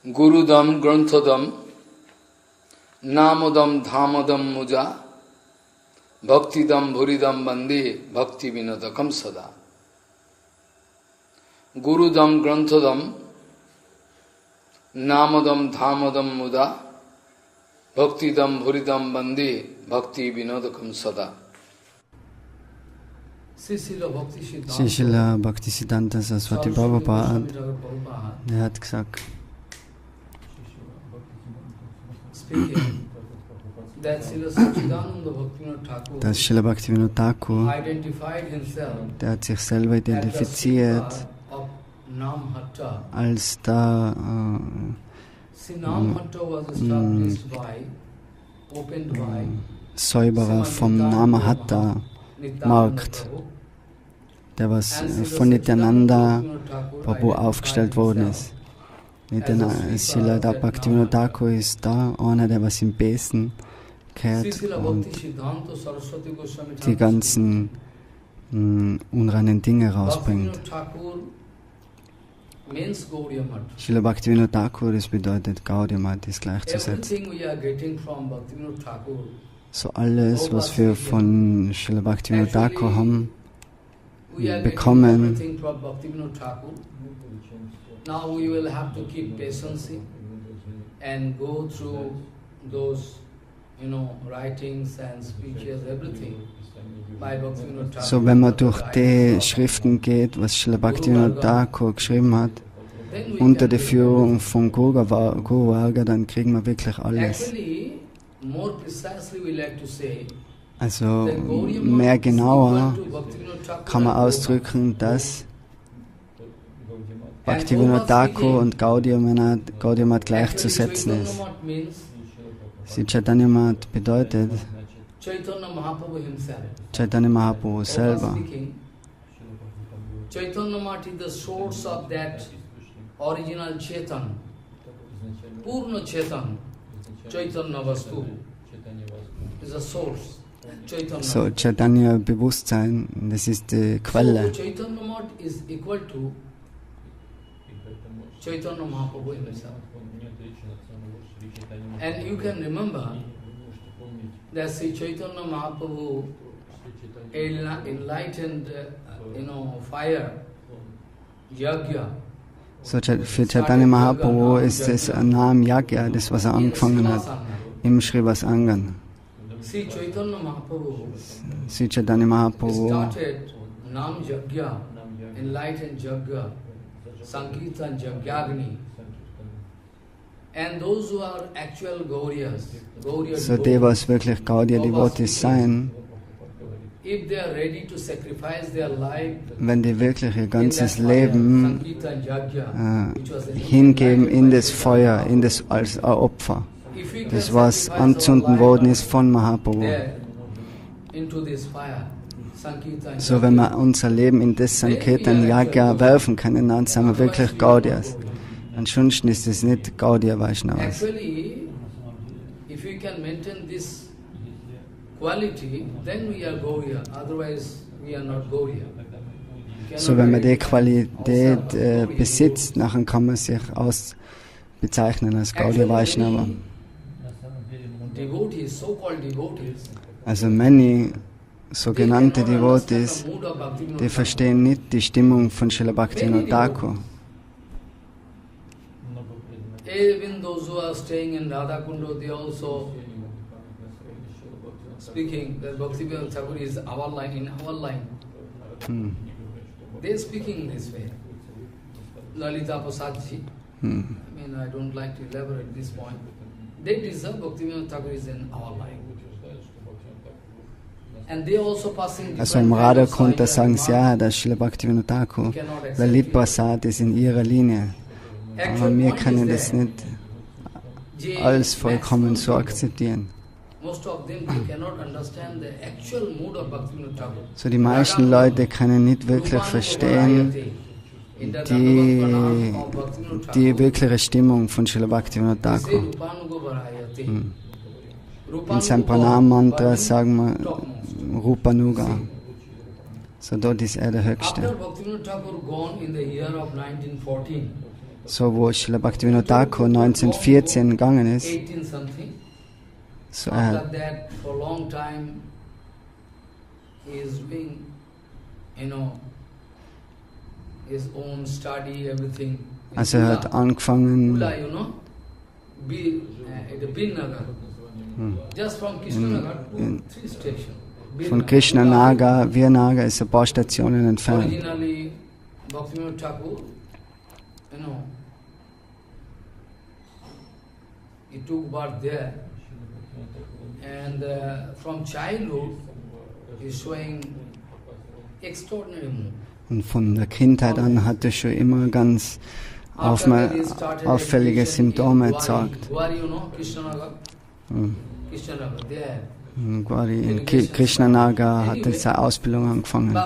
Gurudam Granthodam Namadam Dhamadam Muja Bhaktidam Bhuridam Bande Bhaktivinod Thakurs Sada. Gurudam Granthodam Namadam Dhamadam Muda Bhaktidam Bhuridam Bande Bhaktivinod Thakurs Sada. Srila Bhaktisiddhanta Sarasvati Prabhupada, der hat gesagt, dass Srila Bhaktivinod Thakur, der hat sich selber identifiziert als der Säuberer vom Namahatta-Markt, der was von Nityananda Prabhu aufgestellt worden ist. Srila Bhaktivinod Thakur ist da, einer, der was im Besen kehrt und die ganzen unreinen Dinge rausbringt. Srila Bhaktivinod Thakur, das bedeutet Gaudiya, ist gleichzusetzen. So alles, was wir von Srila Bhaktivinod Thakur haben, bekommen. Now we will have to keep patience and go through those, writings and speeches, everything by Bhaktivinod Thakur. So, wenn man durch die Schriften geht, was Srila Bhaktivinod Thakur geschrieben hat, unter der Führung von Guru Varga, dann kriegen wir wirklich alles. Also, mehr genauer kann man ausdrücken, dass Bhaktivinod Thakur und Gaudiya gleichzusetzen ist. Sie Chaitanya Mahaprabhu bedeutet Chaitanya Mahaprabhu selber. Chaitanya Mahaprabhu is the source of that original Chaitanya, Purna Chaitanya, Chaitanya Vastu is the source. So, Chaitanya Bewusstsein, das ist die Quelle. So, Chaitanya Mahaprabhu is equal to Chaitanya Mahaprabhu himself. And you can remember that Sri Chaitanya Mahaprabhu enlightened, fire, yagya. So, für Chaitanya Mahaprabhu ist es ein Name Yagya, das was angefangen hat, im Srivasangan. Sri Chaitanya Mahaprabhu started Nam Yagya, enlightened Yagya, Sankirtan Jagyagni. And those who are actual Gaudiyas, so die, was wirklich Gaudiya Devotees sein, if they are ready to sacrifice their life, wenn die wirklich ihr ganzes Leben hingeben in das Feuer, als ein Opfer, das was anzünden worden ist von Mahaprabhu. So, wenn wir unser Leben in das Sankirtan Yagya werfen können, dann sind wir wirklich Gaudiyas. Ansonsten ist es nicht Gaudiya Vaishnavas. So, wenn man die Qualität besitzt, dann kann man sich bezeichnen als Gaudiya Vaishnava. Also many sogenannte Devotees, die verstehen nicht die Stimmung von Srila Bhaktivinod Thakur. Even those who are staying in Radhakundo, they also speaking that Bhaktivinod Thakur is in our line. They are speaking this way. Lalita Prasadji. I mean, I don't like to elaborate this point. They deserve Bhaktivinod Thakur is in our line. Also im Radhakunta sagen sie ja, dass Srila Bhaktivinod Thakur, Lalita Prasad ist in ihrer Linie. Aber wir können das nicht alles vollkommen so akzeptieren. So, die meisten Leute können nicht wirklich verstehen die wirkliche Stimmung von Srila Bhaktivinod Thakur. In seinem Pranam-Mantra sagen wir Rupanuga. So dort ist er der Höchste. So wo Srila Bhaktivinod Thakur 1914 gegangen ist, 18 something. so After that, for a long time, he is doing, his own study, everything. also er hat angefangen Ula, Binnagar. Just from Krishnanagar to 3 stations. von Krishnanagar, Virnagar ist ein paar Stationen entfernt. Originally, Bhaktivinod Thakur, he took birth there, and from childhood, he's showing extraordinary mood. Und von der Kindheit an hat er schon immer ganz auffällige Symptome gezeigt. In Krishnanagar hat er seine Ausbildung angefangen.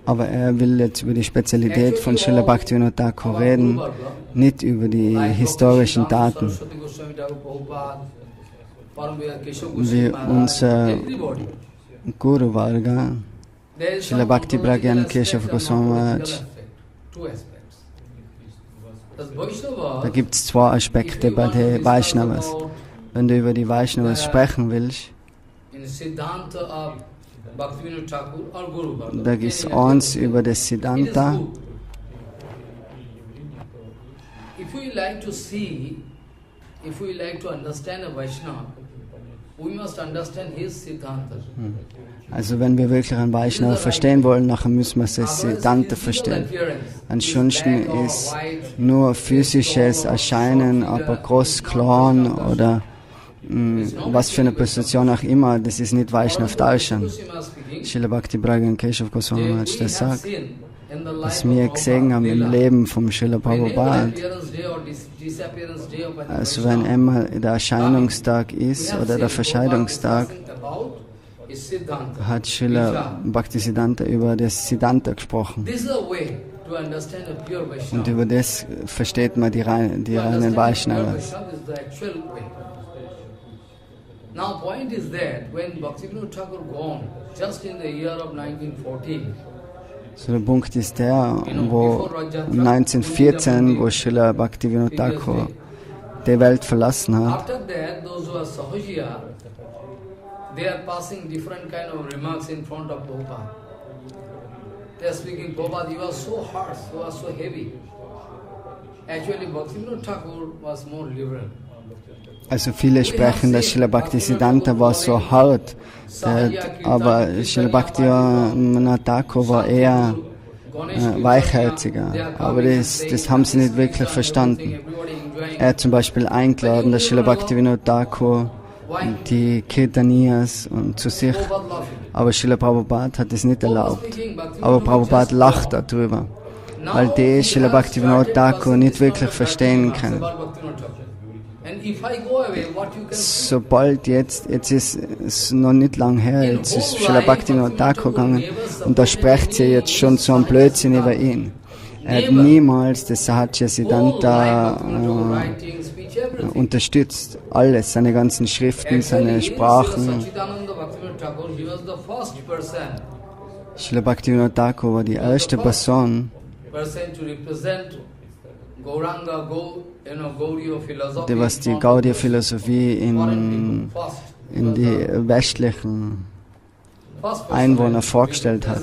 Aber er will jetzt über die Spezialität von Srila Bhaktivinod Thakur reden, nicht über die historischen Daten. Wie unser Guru Varga, Srila Bhakti Pragyan Keshav Goswami. Da gibt es 2 Aspekte bei den Vaishnavas. Wenn du über die Vaishnavas sprechen willst, da gibt es eins über das Siddhanta. If we like to understand a Vaishnava, we must understand his Siddhanta. Also wenn wir wirklich einen Vaishnava verstehen wollen, nachher müssen wir das Siddhanta verstehen. Ansonsten ist nur physisches Erscheinen, aber groß, klein oder was für eine Position auch immer, das ist nicht Vaishnava Darshan. Srila Bhakti Pragyan Keshav Goswami hat das sagt, was wir gesehen haben im Leben vom Srila Prabhupada. Also wenn einmal der Erscheinungstag ist oder der Verscheidungstag, hat Srila Bhaktisiddhanta über das Siddhanta gesprochen. Und über das versteht man die reinen Vaishnavas. Now point is that when Bhaktivinod Thakur gone, just in the year of 1914, so der Punkt ist der, wo 1914, wo Srila Bhaktivinod Thakur die Welt verlassen hat, after that, those who are Sahajiya, they are passing different kind of remarks in front of Prabhupada. They are speaking, Prabhupada, you are so harsh, you are so heavy. Actually, Bhaktivinod Thakur was more liberal. Also viele sprechen, dass Srila Bhaktisiddhanta war so hart, aber Srila Bhaktivinod Thakur war eher weichherziger. Aber das haben sie nicht wirklich verstanden. Er hat zum Beispiel eingeladen, dass Srila Bhaktivinod Thakur die Kirtaniyas und zu sich, aber Srila Prabhupada hat es nicht erlaubt. Aber Prabhupada lacht darüber, weil die Srila Bhaktivinod Thakur nicht wirklich verstehen können. Sobald jetzt ist es noch nicht lang her, jetzt ist Srila Bhaktivinod Thakur gegangen und da spricht sie jetzt schon so ein Blödsinn über ihn. Er hat niemals das Sahajya Siddhanta unterstützt. Alles, seine ganzen Schriften, seine Sprachen. Srila Bhaktivinod Thakur war die erste Person, die was die Gaudiya-Philosophie in die westlichen Einwohner vorgestellt hat.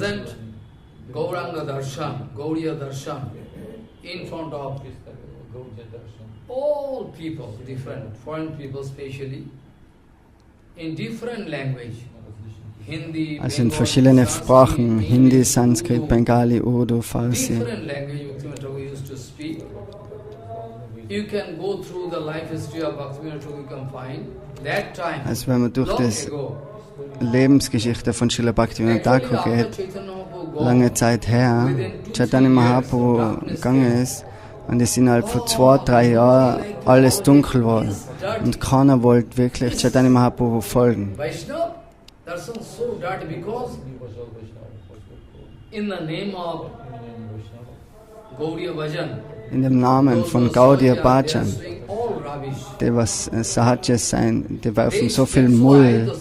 All people, different, foreign people especially, in different language. Hindi, also in verschiedene Sprachen, Hindi, Sanskrit, Bengali, Urdu, Farsi. Different language Bhaktivinod used to speak. You can go through the life history of Bhaktivinod Thakur, you can find that time. Also wenn man durch die Lebensgeschichte von Srila Bhaktivinod Thakur geht, lange Zeit her, Chaitanya Mahaprabhu gegangen ist, und es innerhalb von 2-3 Jahren alles dunkel geworden. Und keiner wollte wirklich Chaitanya Mahaprabhu folgen. In dem Namen von Gaudiya Bhajan die was Sahaja sein, die werfen so viel Müll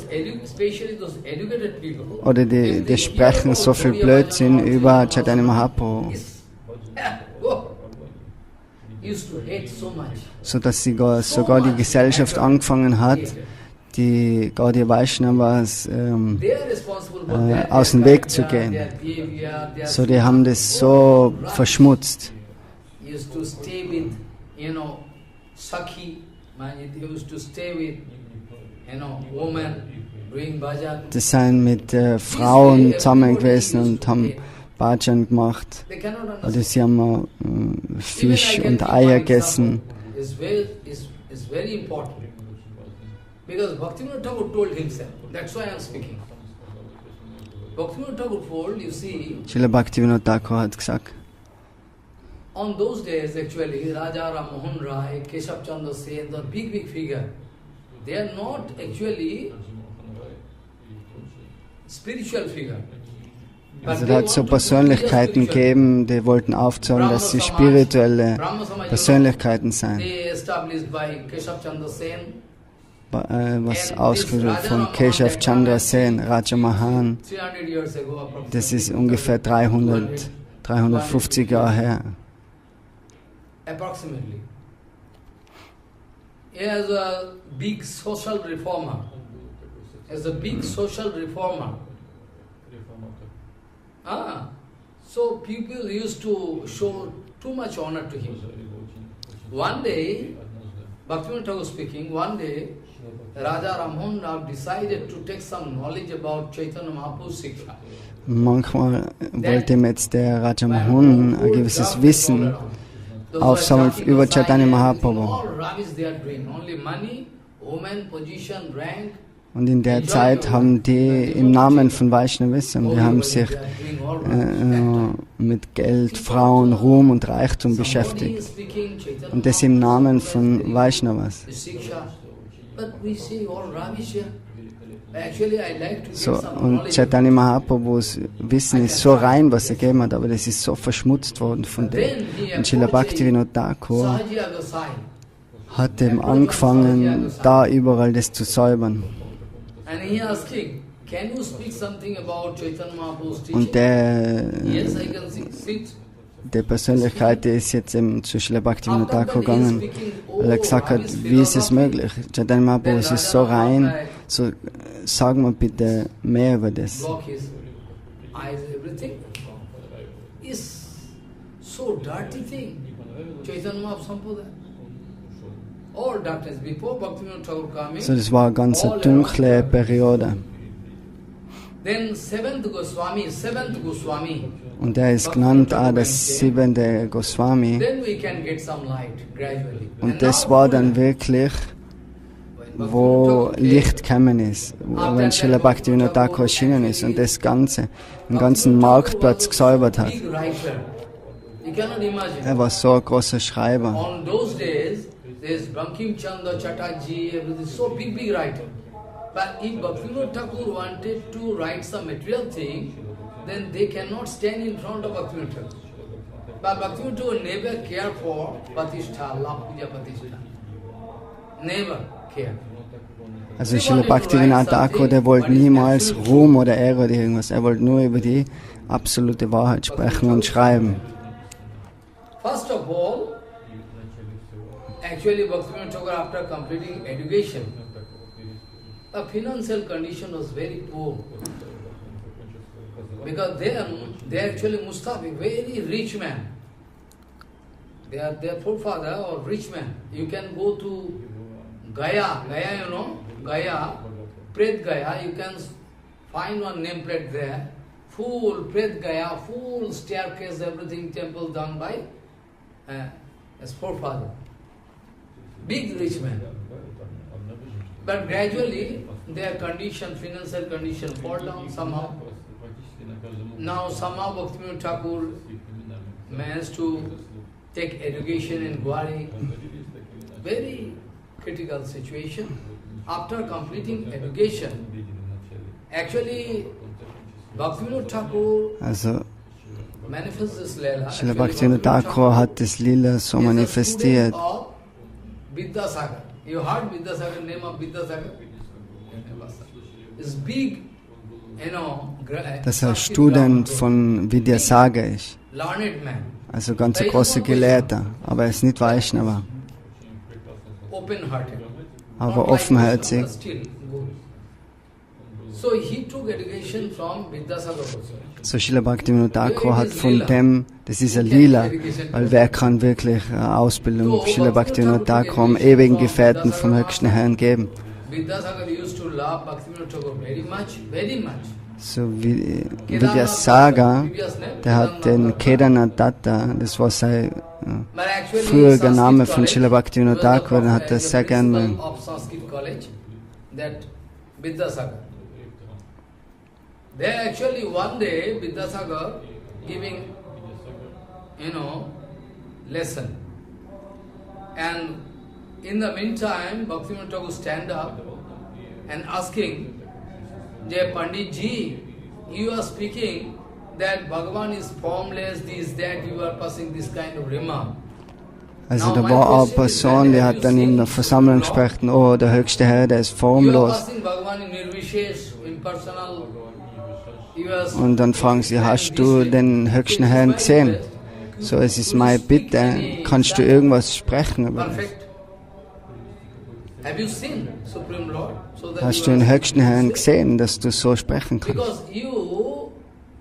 oder die sprechen so viel Blödsinn über Chaitanya Mahaprabhu, so dass sogar die Gesellschaft angefangen hat, die Gaudiya Vaishnavas aus dem Weg zu gehen. So, die haben das so verschmutzt. Das sind mit Frauen zusammen gewesen und haben Bhajan gemacht. Oder sie haben Fisch und Eier gegessen. Because Bhaktivinod Thakur told himself, that's why I am speaking. Bhaktivinod Thakur told, you see, Srila Bhaktivinod Thakur hat gesagt, on those days actually, Raja Ram Mohan Rai, Keshav Chandra Sen, the big figure, they are not actually spiritual figure. Also da hat es so Persönlichkeiten gegeben, die wollten aufzeigen, dass sie spirituelle Persönlichkeiten sind. Was ausgeführt von Keshav Chandra Sen, Raja Mahan. Das ist ungefähr 350 Jahre her. Approximately. He is a big social reformer. As a big social reformer. So people used to show too much honor to him. One day, Bhaktivinod Thakur speaking, one day, Raja Rammohan Rao decided to take some knowledge about Chaitanya Mahaprabhu's Siksha. Manchmal wollte ihm jetzt der Raja Mohan ein gewisses Wissen aufsammeln über Chaitanya Mahaprabhu. Und in der Zeit haben die im Namen von Vaishnavism, die haben sich mit Geld, Frauen, Ruhm und Reichtum beschäftigt. Und das im Namen von Vaishnavas. So, und Chaitanya Mahaprabhus Wissen ist so rein, was er gegeben hat, aber das ist so verschmutzt worden von dem. Und Srila Bhaktivinod Thakur hat eben angefangen, da überall das zu säubern. Und der Persönlichkeit, die ist jetzt eben zu Srila Bhaktivinod Thakur gegangen, weil er gesagt hat, wie ist es möglich? Chaitanya Mahaprabhu ist so rein, so sagen wir bitte mehr über das. So, das war eine ganz dunkle Periode. Und er ist genannt auch das siebente Gosvami. Und das war dann wirklich, wo Licht gekommen ist, wenn Srila Bhaktivinod Thakur erschienen ist und das Ganze, den ganzen Marktplatz gesäubert hat. Er war so ein großer Schreiber. But if Bhaktivinod Thakur wanted to write some material thing, then they cannot stand in front of Bhaktivinod Thakur. But Bhaktivinod Thakur never cared for Patishtha, Love Puja Patishtha. Never cared. Also Srila Bhaktivinod Thakur, der wollte niemals Ruhm oder Ehre oder irgendwas. Er wollte nur über die absolute Wahrheit sprechen und schreiben. First of all, actually Bhaktivinod Thakur, after completing education, the financial condition was very poor. Because they are actually Mustafiq, very rich man. They are their forefather or rich man. You can go to Gaya, you know, Gaya, Pret Gaya, you can find one nameplate there. Full Pret Gaya, full staircase, everything, temple done by his forefather. Big rich man. But gradually, their condition, financial condition, fall down somehow. Now somehow Bhaktivinod Thakur managed to take education in Gwari. Very critical situation. After completing education, actually Bhaktivinod Thakur manifests this Leela. Srila Bhaktivinod Thakur hat das Lila so manifestiert. Vidyasagar. You heard Vidyasagar, name of Vidyasagar? It's big, dass er Student von Vidyasagar ist. learned man, Also ganz ein großer Gelehrter, aber er ist nicht Vaishnava, open-hearted. aber Not like offenherzig. but still good. So he took education from Vidyasagar also. So Srila Bhaktivinod Thakur hat von dem, das ist ein Lila, weil wer kann wirklich eine Ausbildung Srila Bhaktivinod Thakur am ewigen Gefährten vom höchsten Herrn geben. Vidyasagar used to love Bhaktivinod Thakur very much, very much. So wie Vidyasagar, der hat den Kedarnath Datta, das war sein But actually, früherer Name Sanskrit von Srila college, Bhaktivinod he was the Thakur, den hat er sehr principal gerne. of Sanskrit college, that Vidyasagar. There actually one day Vidyasagar giving, lesson. And in the meantime, Bhaktivinod Thakur stand up and asking, Jai Pandit Ji, you are speaking that Bhagavan is formless, this, that, you are passing this kind of remark. Also da war eine Person, die hat dann in der Versammlung gesprochen, oh, der höchste Herr, der ist You are formlos. passing Bhagavan in Nirvishesh, impersonal. You are Und dann fragen sie, hast du den höchsten Herrn gesehen? So, es ist meine Bitte, kannst du irgendwas sprechen über das? perfect. Have you seen Supreme Lord? So that Hast you du are- den höchsten Herrn gesehen, dass du so sprechen kannst? Because you,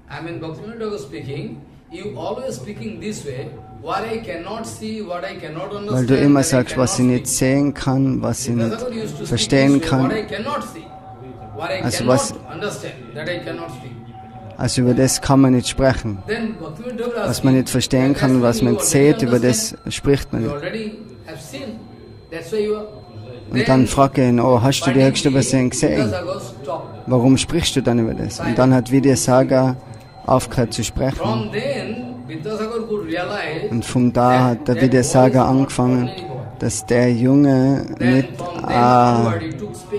Bhaktivinod Thakur speaking, you always speaking this way, what I cannot see, what I cannot understand. Weil du immer that I sagst, was ich cannot nicht sehen kann, was ich speak. nicht Thakur used to speak verstehen this way, what I kann. cannot see, what I Also cannot was- understand, that I cannot speak. Also über das kann man nicht sprechen. Then Bhaktivinod Thakur Was asking, man nicht verstehen kann und was man nicht sieht, über das spricht man You nicht. already have seen, that's why you are. Und dann fragt er ihn, oh, hast du die höchste Version gesehen? Vidyasagar stopped. Warum sprichst du dann über das? Und dann hat Vidyasagar aufgehört zu sprechen. From then, Vidyasagar could realize Und von da hat der Vidyasagar angefangen, dass der Junge nicht ein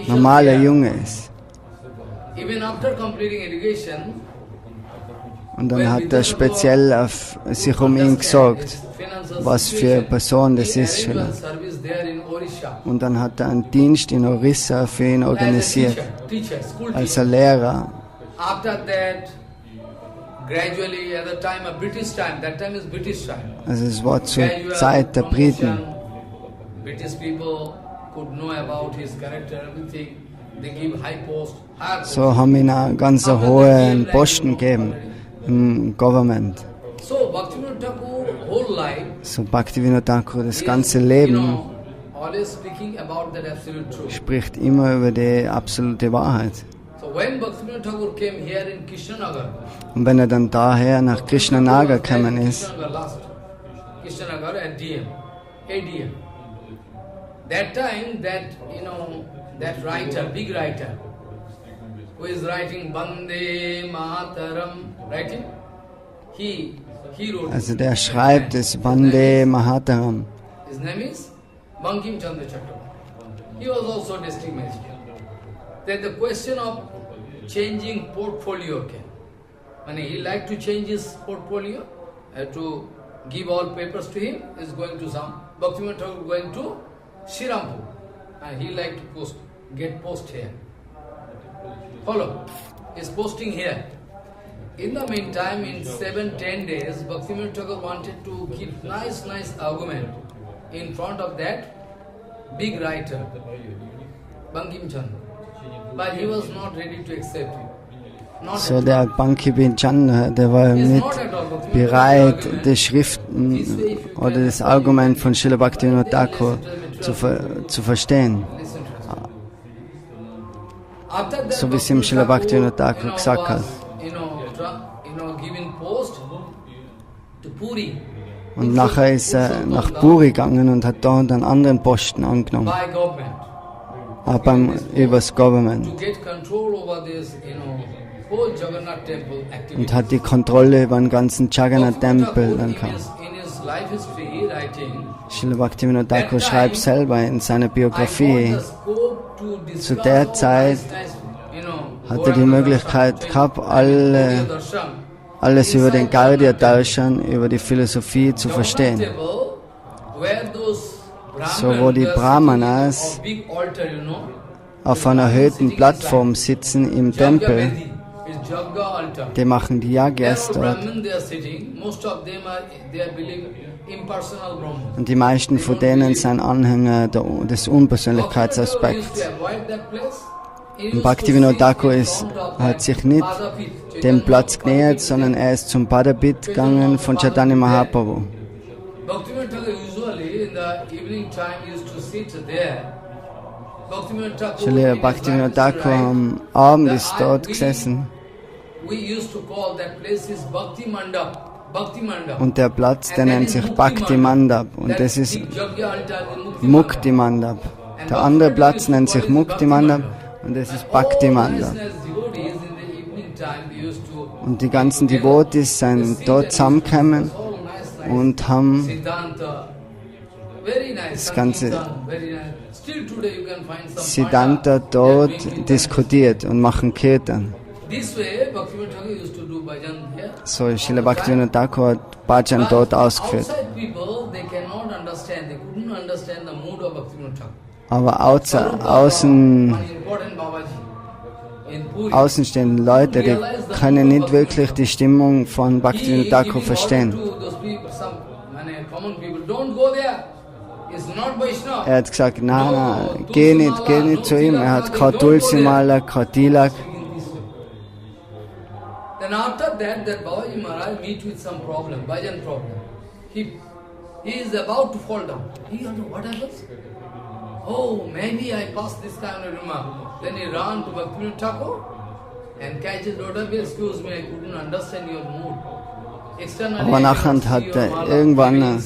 normaler Junge ist. even after completing education, Und dann hat er speziell auf sich um ihn gesorgt, was für eine Person das ist. Schon. service there in Orissa. Und dann hat er einen Dienst in Orissa für ihn As a organisiert, teacher, school als teacher. ein Lehrer. After that, gradually at the time of British time, that time is British time. Also es war zur Gradual Zeit der Briten. promotion, British people could know about his character, everything. They give high post. So haben ihn einen ganz hohen Posten gegeben im Government. So Bhaktivinod Thakur whole life, So Bhaktivinod Thakur, das ganze is, Leben always speaking about that absolute truth. spricht immer über die absolute Wahrheit. So when Bhaktivinod Thakur came here in Krishnanagar, Und wenn er dann daher nach Krishnanagar gekommen ist, Krishnanagar last, Krishnanagar at ADM. That time, that writer, big writer, who is writing Bande Mataram, writing, he wrote. also der schreibt das Vande Mataram. His name is Bankim Chandra Chakravarti. He was also a district magistrate. Then the question of changing portfolio came. When he liked to change his portfolio, to give all papers to him, is going to some Bhaktivinod Thakur going to Shirampur, and he liked to get post here. Follow, is posting here. In the meantime, in 7-10 days, Bhaktivinod Thakur wanted to give nice argument in front of that big writer, Bankim Chandra. But he was not ready to accept it. Not So at der all. Bankim Chandra, der war He is nicht not at all. Bhaktivinod bereit, Thakur's die Schriften oder das Argument von Srila Bhaktivinod Thakur zu verstehen. Listen to us. After that, So wie es ihm Srila Bhaktivinod Thakur gesagt hat. was, giving post to Puri Und nachher ist er nach Puri gegangen und hat dort einen anderen Posten angenommen, by government übers Government. to get control over this, whole Jagannath temple activity. Und hat die Kontrolle über den ganzen Jagannath-Tempel dann In gehabt. his life history writing, Srila Bhaktivinod Thakur schreibt selber in seiner I got Biografie, the scope to discuss zu der all Zeit hat er die Möglichkeit gehabt, alles über den Gaudiya Darshan, über die Philosophie zu verstehen. Where those so wo die Brahmanas auf einer erhöhten Plattform sitzen im Tempel. Die machen die Yagyas dort. Und die meisten von denen sind Anhänger des Unpersönlichkeitsaspekts. Und Bhaktivinod Thakur hat sich nicht dem Platz genähert, sondern er ist zum Padabit gegangen von Chaitanya Mahaprabhu. Srila Bhaktivinod Thakur am Abend ist dort gesessen. Und der Platz, der nennt sich Bhakti Mandap und das ist Mukti Mandap. Der andere Platz nennt sich Mukti Mandap und das ist Bhakti Mandap. Und die ganzen Devotees sind dort zusammengekommen und haben das ganze Siddhanta dort diskutiert und machen Kirtan. So, Srila Bhaktivinod Thakur hat Bhajan dort ausgeführt. Aber außenstehende Leute, die können nicht wirklich die Stimmung von Bhaktivinod Thakur verstehen. Er hat gesagt, nein, geh nicht zu ihm. Er hat kein Tulsimala, kein Tilak. Then after that Babaji Maharaj meet with some problem, bhajan problem. He is about to fall down. He don't know what happens. Oh, maybe I passed this kind of remark. Then he ran to Bhaktivinod Thakur and catches daughter, excuse me, I couldn't understand your mood. Aber nachher hat er irgendwann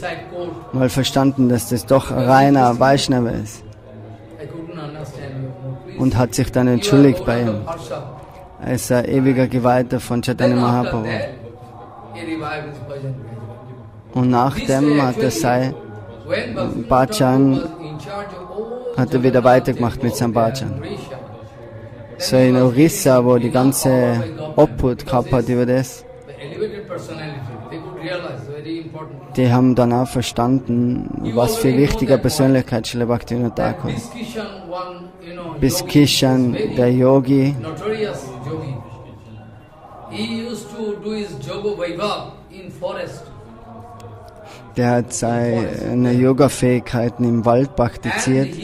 mal verstanden, dass das doch reiner Vaishnava ist. Und hat sich dann entschuldigt bei ihm. Er ist ein ewiger Geweihter von Chaitanya Mahaprabhu. Und nachdem hat er sein Bhajan wieder weitergemacht mit seinem Bhajan. So in Orissa, wo die ganze Obhut gehabt hat über das, die haben dann auch verstanden, was für wichtige Persönlichkeit Srila Bhaktivinod Thakur ist. Bis Kishan, der Yogi, der hat seine Yoga-Fähigkeiten im Wald praktiziert.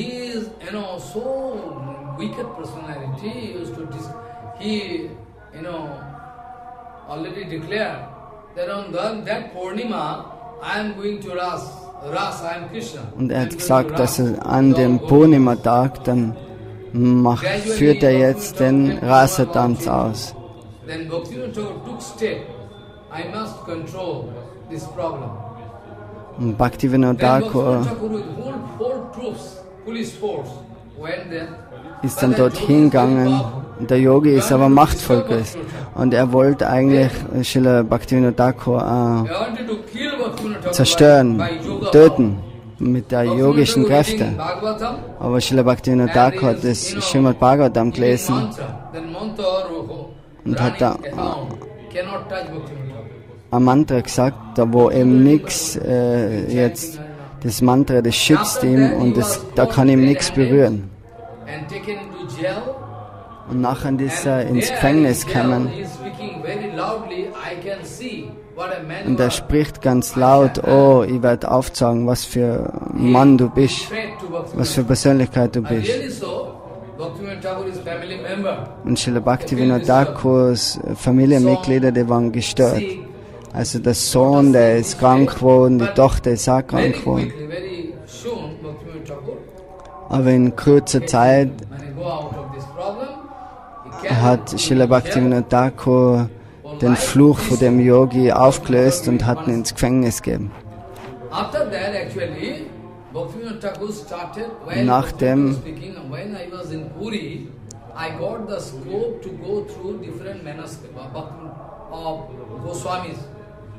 Und er hat gesagt, dass er an dem Purnima-Tag dann führt er jetzt den Rasa-Tanz aus. Und Bhaktivinod Thakur ist dann dorthin gegangen. Der Yogi ist aber machtvoll gewesen. Und er wollte eigentlich Srila Bhaktivinod Thakur zerstören, töten mit der yogischen Kräfte. Aber Srila Bhaktivinod Thakur hat das Srimad Bhagavatam gelesen und hat da ein Mantra gesagt, da wo eben nichts jetzt, das Mantra, das schützt ihn und da kann ihm nichts berühren. Und nachher ist er ins Gefängnis gekommen und er spricht ganz laut, oh, ich werde aufzeigen, was für ein Mann du bist, was für Persönlichkeit du bist. Und Srila Bhaktivinod Thakurs Familienmitglieder, die waren gestört. Also der Sohn, der ist krank geworden, die Tochter ist auch krank geworden. Aber in kurzer Zeit hat Srila Bhaktivinod Thakur den Fluch von dem Yogi aufgelöst und hat ihn ins Gefängnis gegeben. Nachdem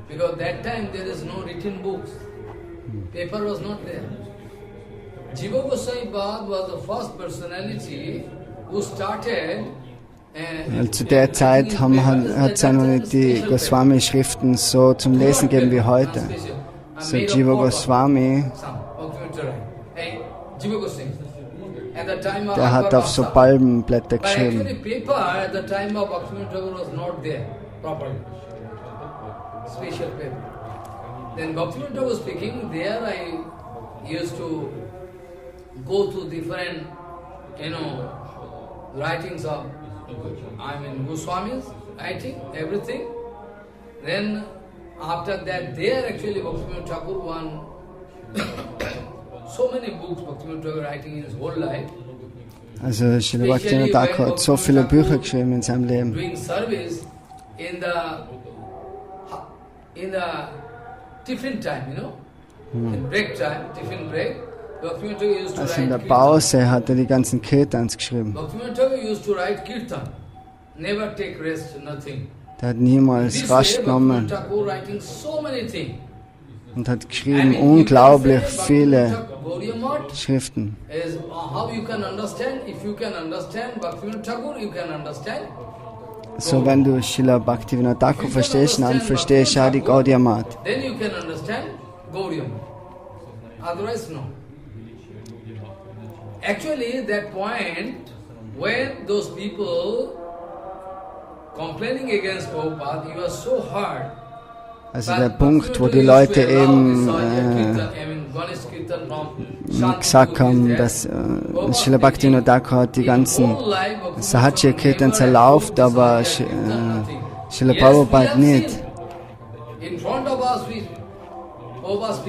because that time there is no written books. Paper was not there. Jiva Goswami was the first personality who started. Zu der Zeit hat es ja noch nicht die Goswami-Schriften so zum Lesen gegeben wie heute. So Jiva Goswami Jiva Goswami. At the time of Der hat auf so Palmenblätter but actually geschrieben. paper at the time of Bhaktivinod Thakur was not there properly. Special paper. Then Bhaktivinod Thakur was speaking, there I used to go to different, writings of, Goswami's writing, everything. Then after that, there actually Bhaktivinod Thakur won so many books Bhaktivinod Thakur writing in his whole life. Also Srila Bhaktivinod Thakur hat so viele Bücher geschrieben in seinem Leben. Doing service in the tiffin time, in break time, tiffin break. Bhaktivinod Thakur used to Also write in der kirtan. Pause hat er die ganzen Kirtans geschrieben. Bhaktivinod Thakur used to write kirtan, never take rest, nothing. Der hat niemals This Rast way, genommen Bhaktivinod Thakur writing so many things. und hat geschrieben unglaublich viele Gaudiya Math Schriften. is how you can understand. If you can understand Bhaktivinod Thakur, you can understand. So, wenn du Srila Bhaktivinod Thakur verstehst, dann verstehst du auch die Gaudiya Math. Then you can understand Gaudiya Math. Otherwise, no. Actually, that point, when those people complaining against Prabhupada, he was so hard. Also der Punkt, wo die Leute eben gesagt haben, dass Srila Bhaktivinod Thakur hat die ganzen Sahajya-Kirtans erlaubt, aber Srila Prabhupada nicht.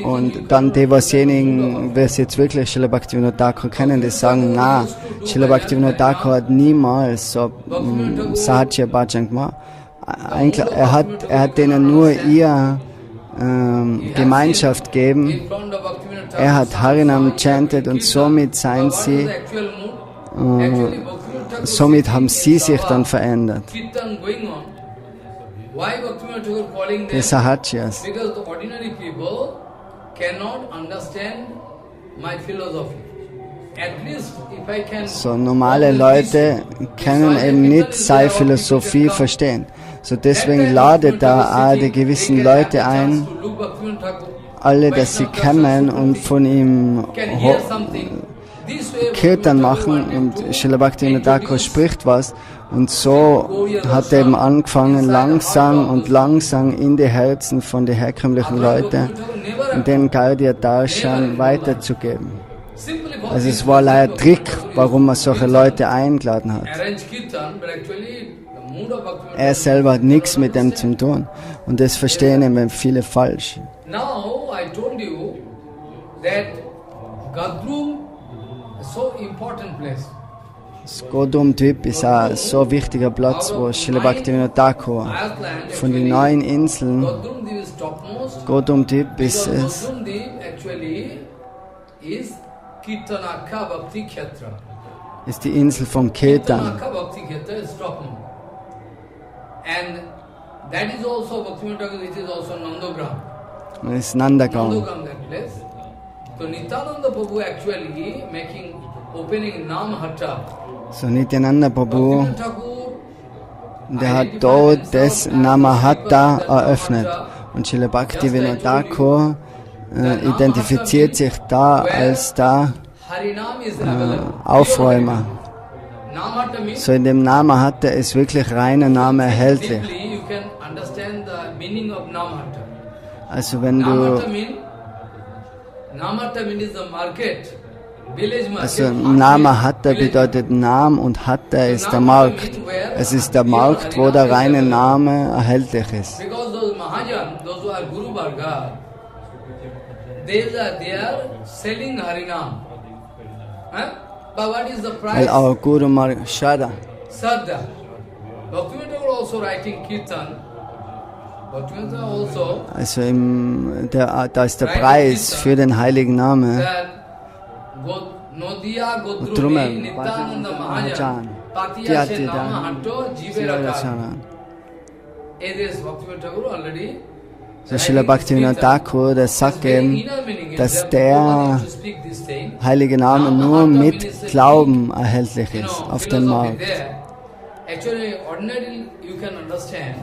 Und dann die, wasjenigen, wer jetzt wirklich Srila Bhaktivinod Thakur kennen, die sagen, na, Srila Bhaktivinod Thakur hat niemals so Sahajya-Bhajan gemacht. Eigentlich, er hat denen nur ihr Gemeinschaft gegeben. Er hat Harinam chanted und somit seien sie, somit haben sie sich dann verändert. Die Sahajyas. Because the ordinary people cannot understand my philosophy. At least if I can. So normale Leute können eben nicht seine Philosophie verstehen. So deswegen ladet da auch die gewissen Leute ein, alle, dass sie kommen und von ihm Kirtan machen und Srila Bhaktivinod Thakur spricht was. Und so hat er eben angefangen, langsam in die Herzen von den herkömmlichen Leuten den Gaudiya Darshan weiterzugeben. Also es war leider ein Trick, warum er solche Leute eingeladen hat. Er selber hat nichts mit dem zu tun. Und das verstehen eben viele falsch. Now I told you that Gadrum is so important place. Das Godum-Typ ist ein so wichtiger Platz, wo Srila Bhaktivinod Thakur von den 9 Inseln, Godum-Typ ist es, ist die Insel von Kirtan. And that is also Bhaktivinod Thakur, it is also Nandagram. Das ist Nandagram. Nandagram, that place. So Nityananda Prabhu actually opening Namhatta. So Nityananda Prabhu, Bhaktivinod Thakur, der hat dort das Namahatta eröffnet. Und Srila Bhaktivinod Thakur identifiziert sich da als der Harinam is available. Aufräumer. Namhatta means So in dem Namahatta ist wirklich reiner Name erhältlich. deeply you can understand the meaning of Namhatta. Also wenn Namhatta du, means the market, village market. also Namahatta bedeutet Nam und Hatta ist der Markt. Es ist der Markt, wo der reine Name erhältlich ist. Because those Mahajan, those who are Guru Varga, they are selling Harinam. Huh? But what is the price? Weil auch Guru Shada. Sadda. Bhaktivinod Thakur also writing Kirtan. Bhaktivinod Thakur also Also da ist der Preis für den heiligen Namen. that Nodiya Und drum Godrumi Nityananda Mahajan Patiya Se Nama Hatto Jive Rakha. It is Bhaktivinod Thakur already. So Srila Bhaktivinod Thakur, der sagt eben, dass der heilige Name nur mit Glauben erhältlich ist auf dem Markt. Actually, ordinarily you can understand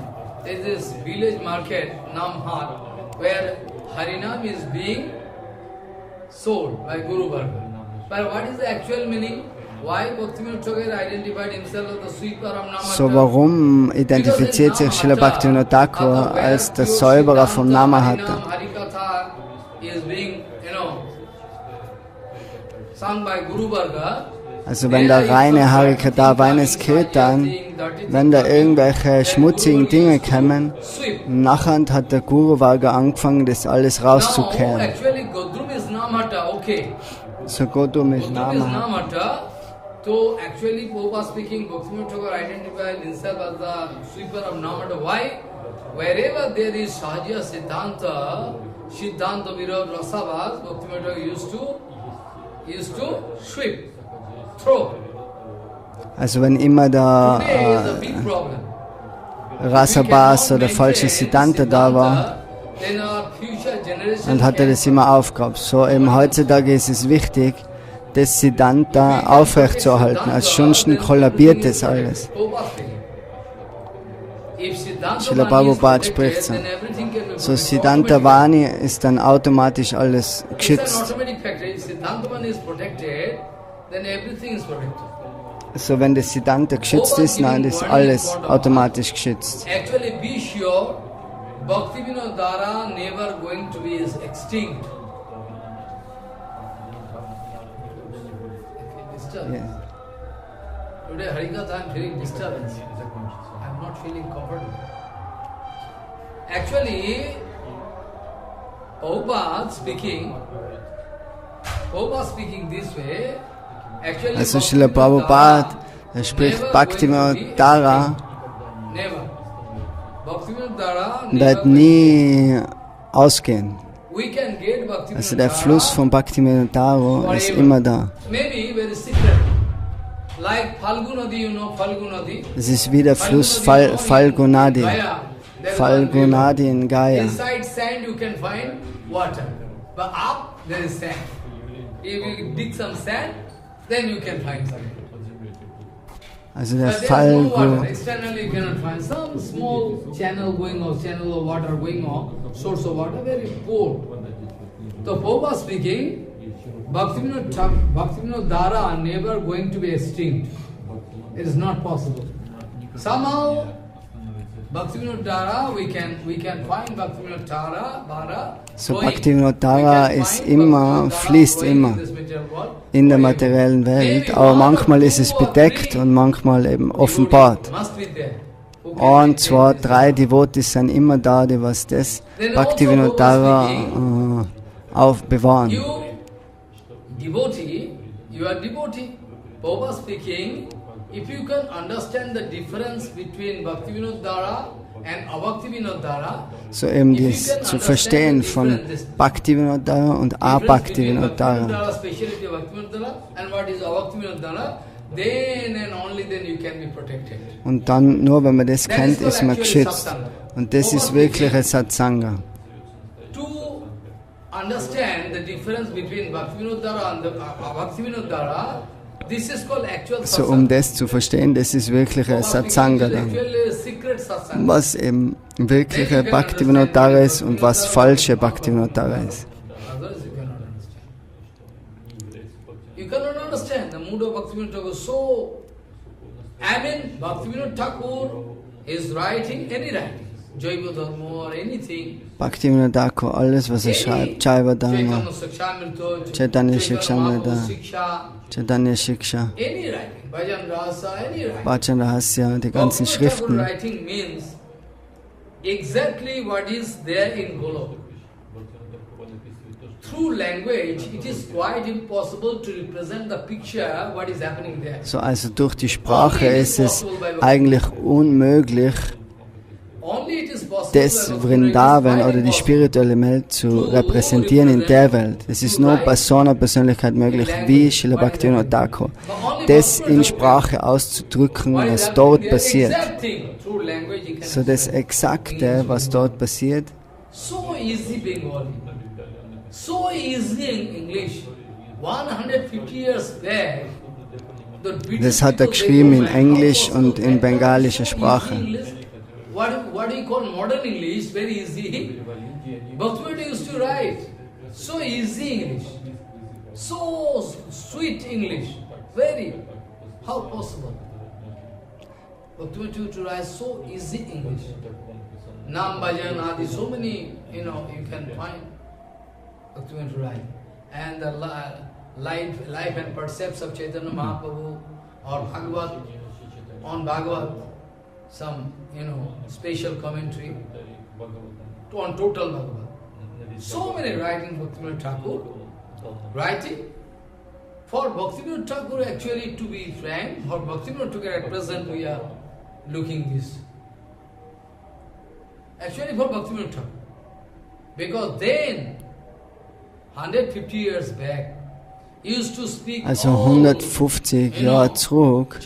there is this village market, Namhat, where Harinam is being sold by Guru Varga. So, warum identifiziert sich Srila Bhaktivinod Thakur als der Säuberer vom Namahata? Also wenn da reine Harikata, reines Kirtan, wenn da irgendwelche schmutzigen Dinge kommen, nachher hat der Guru Varga angefangen, das alles rauszukehren. So Godum ist Namahata. So actually Prabhupada speaking, Bhaktivinod Thakur identified himself as the sweeper of Namata. Why? Wherever there is Sahajya Siddhanta Virod Rasavas, Bhaktivinod Thakur used to sweep, throw. Also wenn immer da Rasabas oder falsche Siddhanta da war, dann hat er das immer aufgehabt. So eben heutzutage ist es wichtig, das Siddhanta aufrechtzuerhalten, ansonsten kollabiert das alles. Srila Prabhupada spricht so. So Siddhanta Vani ist dann automatisch alles geschützt. So wenn das Siddhanta geschützt ist, dann ist alles automatisch geschützt. Bhaktivinod Thara never going to be extinct. Yeah. Today Harikatha I am feeling disturbance. I am not feeling comfortable. Actually, Prabhupada speaking this way. Actually, also Srila Prabhupada spricht Bhaktivinod Thara. Never. Bhaktivinod Thara wird nie ausgehen. We can get Bhaktivinod Also der Fluss von Bhaktivinod Thara ist immer da. Maybe very secret. Like Falgunadi, you know Falgunadi. Es ist wie der Fluss Falgunadi. Falgunadi in Gaudiya. Inside sand you can find water, but up there is sand. If you dig some sand, then you can find something. Also der But there is no water. Externally you cannot find some small channel going on, channel of water going on, source of water, very poor. So Prabhupada speaking, Bhaktivinod Thara never going to be extinct. It is not possible. Somehow Bhaktivinod Thara, we can find Bhaktivinod Thara. So Bhaktivinod Thara ist immer, fließt immer in der materiellen Welt, aber manchmal ist es bedeckt und manchmal eben offenbart. Und zwar 3 Devotis sind immer da, die was das Bhaktivinod Thara aufbewahren. You are devotee. Prabhupada speaking, if you can understand the difference between Bhaktivinod Thara and Abhaktivinod Thara, so eben das zu verstehen von Bhaktivinod Thara und Abhaktivinod Thara. Und dann, nur wenn man das kennt, ist man geschützt. Und das ist wirklich ein Satsanga. Understand the difference between Bhaktivinod Thara and Abhaktivinod Thara. This is called actual satsanga. So um das zu verstehen, das ist wirklich ein Satsanga dann. Was eben wirkliche Bhaktivinod Thara ist und was falsche Bhaktivinod Thara ist. You cannot understand the mood of Bhaktivinod Thakur. So, I mean, Bhaktivinod Thakur is writing any writing. Bhaktivinod Thakur, alles was er schreibt, Jaiva Dharma, Chaitanya Shikshamrita, Chaitanya Shiksha, Bhajan Rahasya, die ganzen Schriften. So, also durch die Sprache ist es eigentlich unmöglich, das Vrindavan oder die spirituelle Welt zu repräsentieren in der Welt. Es ist nur bei so einer Persönlichkeit möglich, wie Srila Bhaktivinod Thakur, das in Sprache auszudrücken, was dort passiert. So das Exakte, was dort passiert, das hat er geschrieben in Englisch und in bengalischer Sprache. What do you call modern English? Very easy. Bhaktivinod used to write. So easy English. So sweet English, very, how possible? Bhaktivinod Thakur writes so easy English. Nam Bhajan Adi, so many, you can find Bhaktivinod write. And the life and percepts of Chaitanya Mahaprabhu or Bhagavad, on Bhagavad, some, special commentary on total Bhagavad. So many writings Bhaktivinod Thakur writing. For Bhaktivinod Thakur, actually, to be frank, for Bhaktivinod Thakur at present we are looking this. Actually for Bhaktivinod Thakur. Because then, 150 years back, used to speak Also 150 Jahre zurück,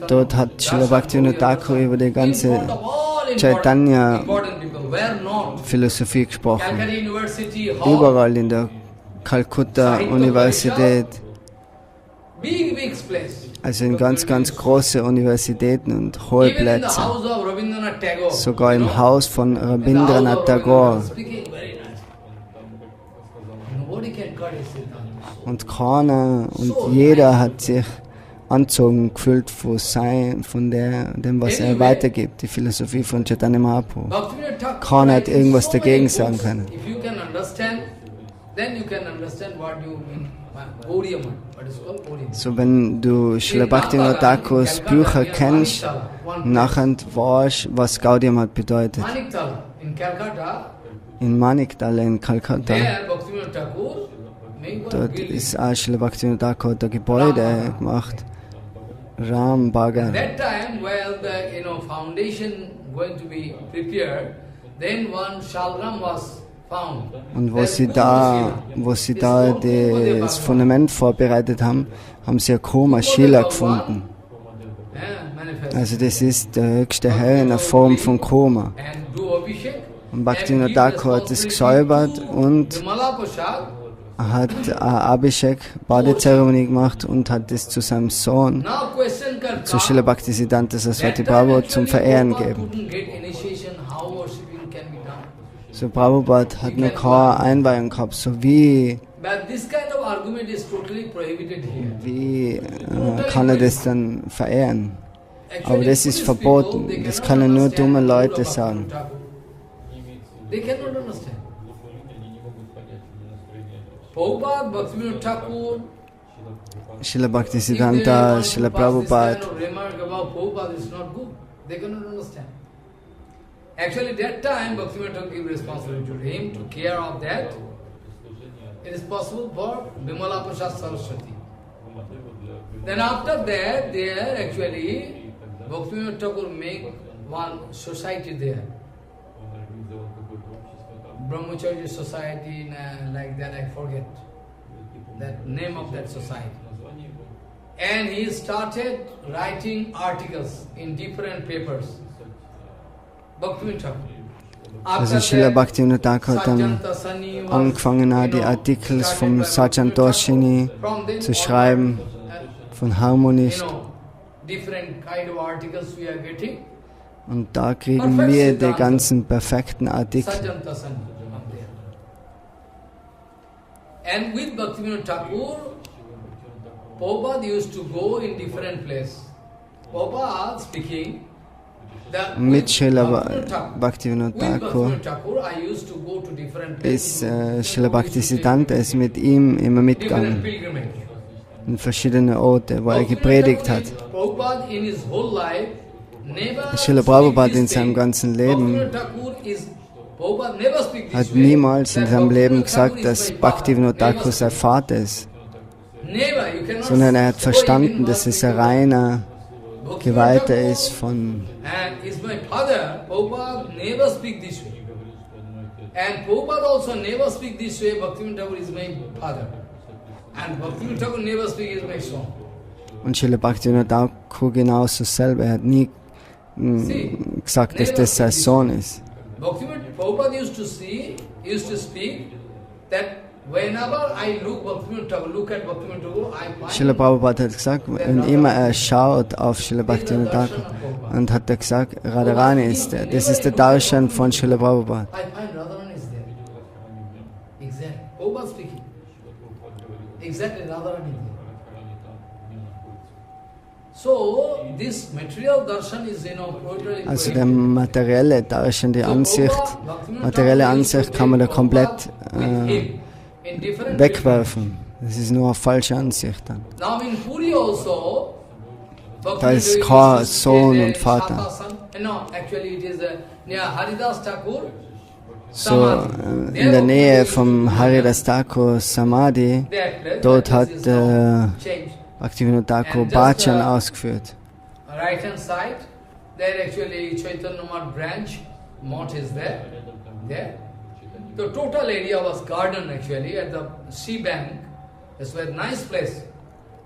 dort hat Srila Bhaktivinod Thakur über die ganze Chaitanya-Philosophie gesprochen. Überall in der Kalkutta-Universität, also in ganz große Universitäten und hohe Plätze. Sogar im Haus von Rabindranath Tagore. Und keiner und jeder hat sich anzogen gefühlt von sein, von dem, was er weitergibt, die Philosophie von Chaitanya Mahaprabhu. Keiner hat irgendwas dagegen sagen können. So, wenn du Srila Bhaktivinod Thakurs Bücher kennst, nachher weißt, was Gaudiya bedeutet. In Maniktala in Calcutta, dort ist auch Srila Bhaktivinod Thakur der Gebäude gemacht. Ram Bagan. Und wo sie da das Fundament vorbereitet haben, haben sie eine Koma Shila gefunden. Also das ist der höchste Herr in der Form von Koma. Und Bhaktivinod Thakur hat es gesäubert und hat eine Abhishek, Badezeremonie gemacht und hat es zu seinem Sohn, zu Srila Bhaktisiddhanta Sarasvati Prabhu, zum Verehren gegeben. So Prabhupada hat noch keine Einweihung gehabt, so wie kann er das dann verehren? Aber das ist verboten, das können nur dumme Leute sagen. Srila Bhaktisiddhanta, Srila Prabhupada. Actually, that time Bhaktivinod Thakur gave responsibility to him to care of that. It is possible for Bimala Prasad Saraswati. Then after that, there actually Bhaktivinod Thakur make one society there. Brahmacharya society, like that, I forget that name of that society. And he started writing articles in different papers. Also Srila Bhaktivinod Thakur hat dann angefangen, die Artikel vom Sajantoshini zu schreiben, von Harmonist. Und da kriegen wir die ganzen perfekten Artikel. And with Bhaktivinod Thakur, Prabhupada used to go in different places. Prabhupada speaking, mit Srila Bhaktivinod Thakur ist Srila Bhaktisiddhanta ist mit ihm immer mitgegangen in verschiedene Orte, wo er gepredigt hat. Srila Prabhupada in seinem ganzen Leben hat niemals in seinem Leben gesagt, dass Bhaktivinod Thakur sein Vater ist, sondern er hat verstanden, dass es ein reiner Geweihter ist von. Und Srila Bhaktivinod Thakur genauso selber. Er hat nie gesagt, dass das sein Sohn ist. Srila Prabhupada hat gesagt, wenn immer er schaut auf Srila Bhaktivinod Thakur, und hat er gesagt, Radharani ist der. Das ist der Darshan von Srila Prabhupada. Exactly, Radharani. So, this material darshan is, totally Also der materielle Darshan, die Ansicht, materielle Ansicht kann man da komplett wegwerfen. Das ist nur eine falsche Ansicht dann. Now in Puri also, Da ist kein Sohn und Vater. No, actually it is near Haridas Thakur. So in der Nähe vom Haridas Thakur Samadhi, dort hat Bhaktivinod Thakur Bhajan ausgeführt. Right hand side, there actually Chaitanya Mahaprabhu branch, mott is there. The total area was garden actually at the sea bank. It's a nice place.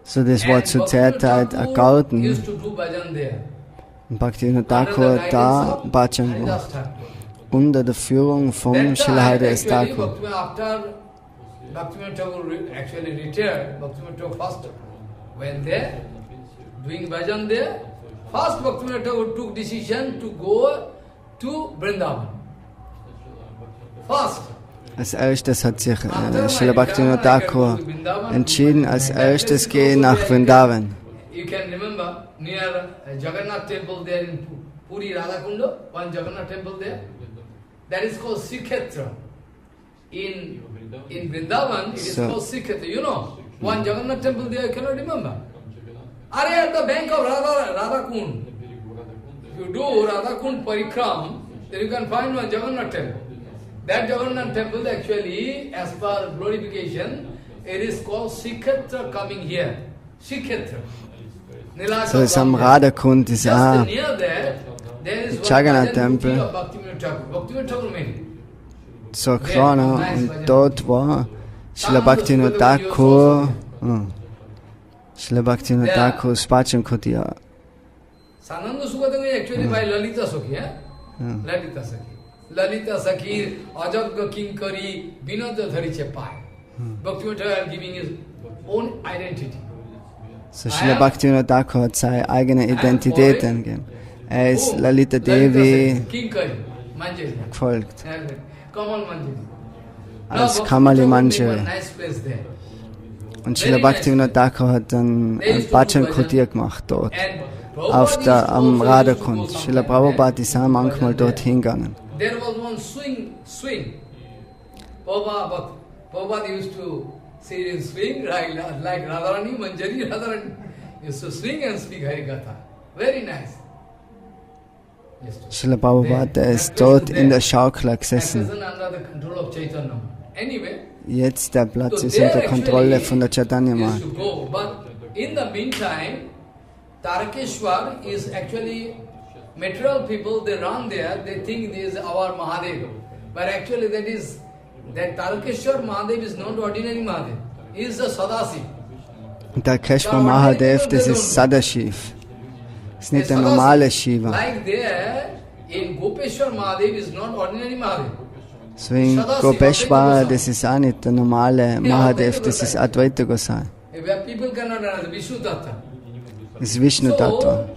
So das war zur Zeit ein Garten. Used to do bhajan there. Und Bhaktivinod Thakur da Bhajan gemacht. Unter der Führung vom Srila Haridas Thakur. After Bhaktivinod Thakur actually retired, Bhaktivinod Thakur first went there, doing bhajan there. First Bhaktivinod Thakur took decision to go to Vrindavan. First. Als erstes hat sich Srila Bhaktivinod Thakur entschieden, als erstes gehen nach Vrindavan. You can remember near Jagannath temple there in Puri, Radhakunda, one Jagannath temple there. That is called Sikhetra. In Vrindavan, it is called Sikhetra. You know, one Jagannath temple there, you cannot remember. Are at the bank of Radhakund. If you do Radhakund Parikram, then you can find one Jagannath temple. That Jagannath temple actually, as per glorification, it is called Sikhetra coming here. Sikhetra. So ist am Radhakund ist auch Jagannath Tempel. So kleiner und dort war Srila Bhaktivinod Thakur, Srila Bhaktivinod Thakurs Beitrag Gaudiya. Sananda Sukadeva is actually by Lalita Sakhi, Lalita Sakhi. Lalita Sakhi, Ajagga Kinkari, Vinodya Dhariche Pai. Bhaktivinod Thakur giving his own identity. So Srila Bhaktivinod Thakur hat seine eigene Identität angegeben. Er ist Lalita Devi gefolgt. Als Kamali Manjari. Und Srila Bhaktivinod Thakur hat dann ein Bhajan Gaudiya gemacht dort, am Radhakund. Srila Prabhupada ist auch manchmal dort hingegangen. There was one swing. Prabhupada used to sit in swing, like Radharani, Manjari, Radharani. Used to swing and speak Harikatha. Very nice. Srila Prabhupada ist dort in der Schaukel gesessen. Jetzt der Platz ist unter Kontrolle von der Chaitanya Mahaprabhu. But in the meantime, Tarakeshwar is actually material people, they run there, they think this is our Mahadev. But actually that Tarakeshwar Mahadev is not ordinary Mahadev. He is the Sadasiv. Tarakeshwar Mahadev, das ist Sadashiv. Das ist nicht der normale Shiva. Like there, in Gopeshwar Mahadev is not ordinary Mahadev. So in Gopeshwar, das ist auch nicht der normale Mahadev, das ist Advaita Gosai. People cannot understand, Vishnu Tattva. Das ist Vishnu Tattva.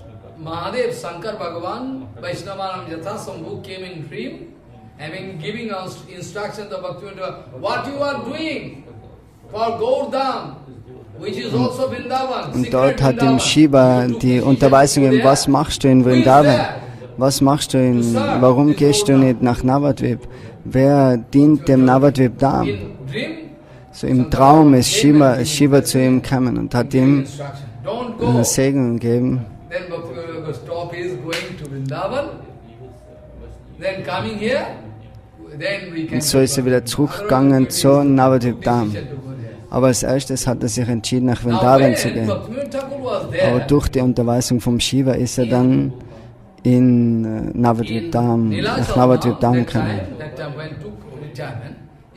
Mahadev, Shankar Bhagavan, Vaishnavanam Jatha Sambhu came in dream, having giving us instructions of Bhaktivinod, what you are doing for Gaurdam, which is also Vrindavan. Und dort hat ihm Shiva die Unterweisung gegeben, was machst du in Vrindavan? Was machst du warum gehst du nicht nach Navadvip? Wer dient dem Navadvip Dham? So im Traum ist Shiva zu ihm gekommen und hat ihm einen Segen gegeben. Then Bhaktivinod stop is going to Vrindavan, then coming here, then we can. Und so ist er wieder zurückgegangen zu Navadvip Dham. Aber als erstes hat er sich entschieden, nach Vrindavan zu gehen. Aber durch die Unterweisung vom Shiva ist er dann in Navadvip Dham, nach Navadvip Dham gekommen.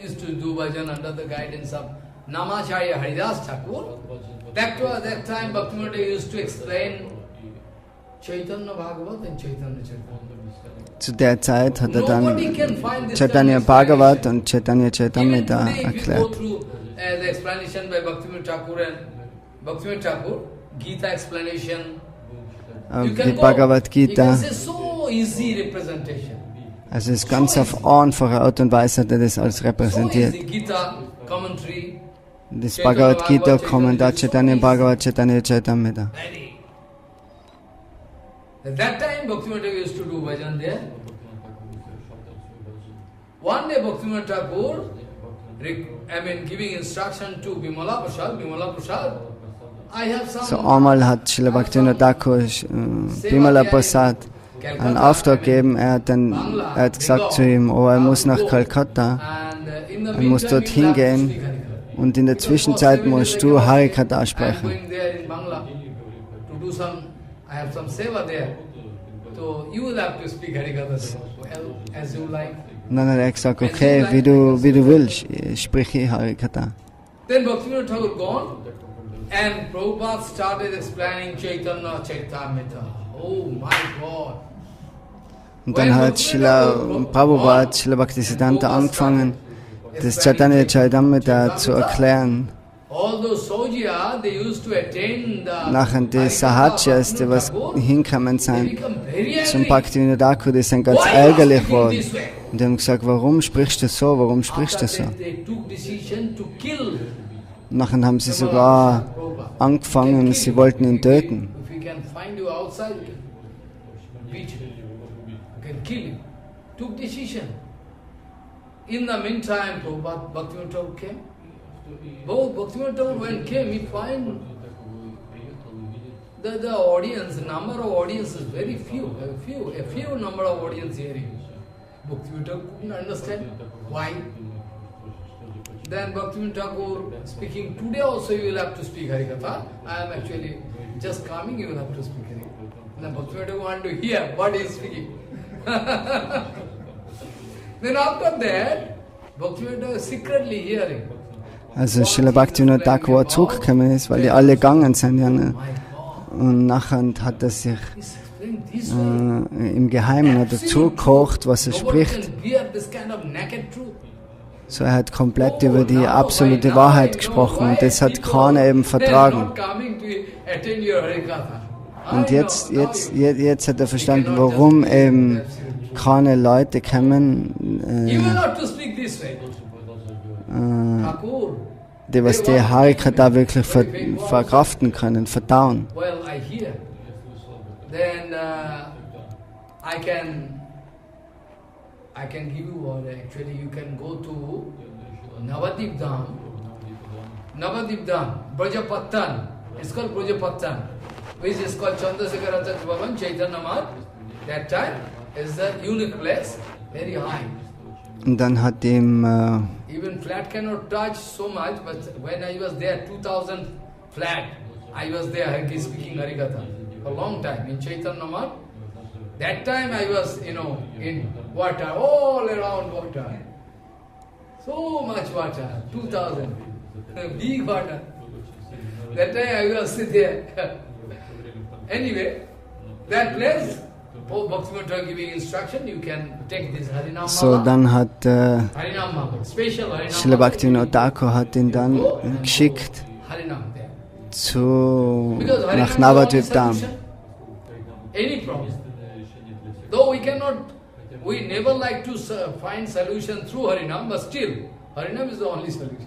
Used to do bhajan under the guidance of Namacharya Haridas Thakur. That time Bhaktivinod used to explain Chaitanya Bhagavat and Chaitanya Charitamrita. Zu der Zeit hat er dann Chaitanya Bhagavat und Chaitanya Charitamrita erklärt. The explanation by Bhaktivinod Thakur and Bhaktivinod Thakur, Gita explanation. Die Bhagavad Gita. So easy representation. Also es ist ganz auf einfache Art und Weise hat er das alles repräsentiert. So Gita commentary, das Bhagavad Gita kommen, da Chaitanya Bhagavat Chaitanya Chaitamrita. At that time, Bhaktivinod Thakur used to do bhajan there. One day, Bhaktivinod Thakur, giving instruction to Bimala Prasad, I have some... So einmal hat Srila Bhaktivinod Thakur Bimala Prasad einen Auftrag gegeben. Er hat gesagt zu ihm, oh, er muss nach Kalkutta, er muss dort hingehen und in der Zwischenzeit musst du Harikatha sprechen. I have some seva there, so you will have to speak Harikatha as you like. Und dann hat er gesagt, okay, wie du willst, sprich ich Harikatha. Then Bhaktivinod Thakur gone, and Prabhupada started explaining Chaitanya Chaitamrita. Oh my God! Und dann hat Srila Prabhupada, Srila Bhaktisiddhanta angefangen, das Chaitanya Chaitamrita zu erklären. Nachher die Sahajyas, die was hinkommen sind zum Bhaktivinod Thakur, die sind ganz ärgerlich geworden. Und die haben gesagt, warum sprichst du so, warum sprichst du so? Nachher haben sie sogar angefangen, sie wollten ihn töten. In the meantime, Bhaktivinod Thakur came. Both Bhaktivinod Thakur, when came, he find the audience, number of audience is very few, a few number of audience hearing. Bhaktivinod Thakur couldn't understand why. Then Bhaktivinod Thakur speaking, today also you will have to speak Harikatha. I am actually just coming, you will have to speak Harikatha. Then Bhaktivinod Thakur want to hear what he is speaking. Then after that, Bhaktivinod Thakur secretly hearing. Also Srila Bhaktivinod Thakur zurückgekommen ist, weil die alle gegangen sind. Ja, ne? Und nachher hat er sich im Geheimen zugekocht, was er spricht. So er hat komplett über die absolute Wahrheit gesprochen und das hat keiner eben vertragen. Und jetzt hat er verstanden, warum eben keine Leute kommen, die was die Harikatha wirklich verkraften können, verdauen. Then I can give you what actually you can go to Navadip Dham, Brajapattan. It's called Brajapattan, which is called Chandrasekhar Acharya Bhavan, Chaitanya Mahaprabhu. That time is the unique place, very high. Und dann hat ihm even flat cannot touch so much, but when I was there, 2000 flat, I was there speaking Harikatha for a long time in Chaitanya Mahaprabhu. That time I was, in water, all around water. So much water, 2000, big water. That time I was there. Anyway, that place, Bhaktivinod Thakur giving instruction, you can take this Harinam. So, dann hat Srila Bhaktivinod Thakur hat ihn dann geschickt nach Navadvip Dham. Any problem. Though we never like to find solution through Harinam, but still, Harinam is the only solution.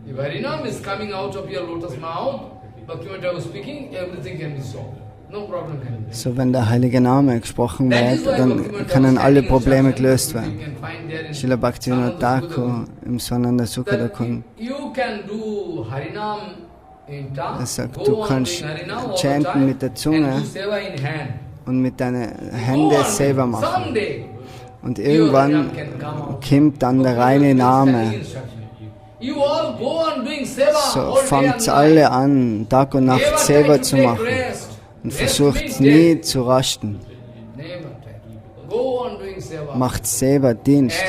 If Harinam is coming out of your lotus mouth, Bhaktivinod Thakur speaking, everything can be solved. No problem can be. So, wenn der heilige Name gesprochen wird, dann können alle Probleme gelöst werden. Srila Bhaktivinod Thakur im Swananda Sukadakun. Er sagt, du kannst chanten mit der Zunge und mit deinen Händen Seva machen. Und irgendwann kommt dann der reine Name. So fangt alle an, Tag und Nacht Seva zu machen und versucht nie zu rasten. Macht Seva Dienst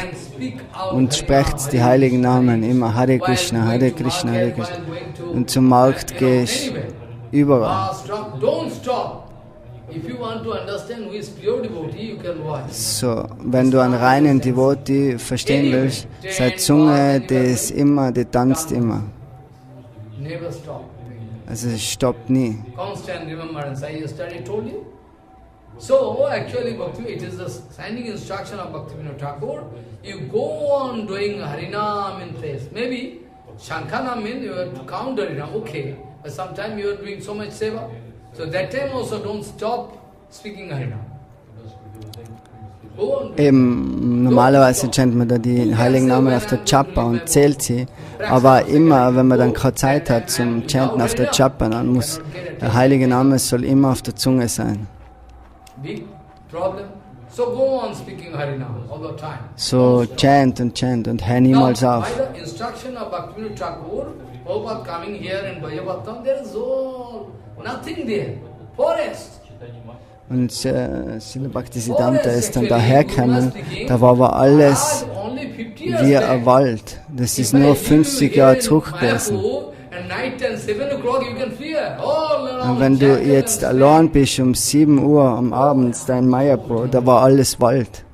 und sprecht die heiligen Namen immer Hare Krishna, Hare Krishna, Hare Krishna. Und zum Markt gehst überall. So, wenn du einen reinen Devotee verstehen willst, seine Zunge, die tanzt immer. Also es stoppt nie. So actually, it is the standing instruction of Bhaktivinod Thakur. You go on doing Harinam in place. Maybe Shankana means you have to count Harinam, okay. But sometimes you are doing so much seva. So that time also don't stop speaking Harinam. Eben, normalerweise chantet man da die heiligen Namen auf der Chappa und zählt sie, aber immer, wenn man dann keine Zeit hat zum Chanten auf der Chappa, dann muss der heilige Name soll immer auf der Zunge sein. So chant und hör niemals auf. Und Srila Bhaktisiddhanta ist dann dahergekommen, da war aber alles wie ein Wald. Das ist nur 50 Jahre zurück gewesen. Und wenn du jetzt allein bist um 7 Uhr am Abend, dein Mayapur, da war alles Wald.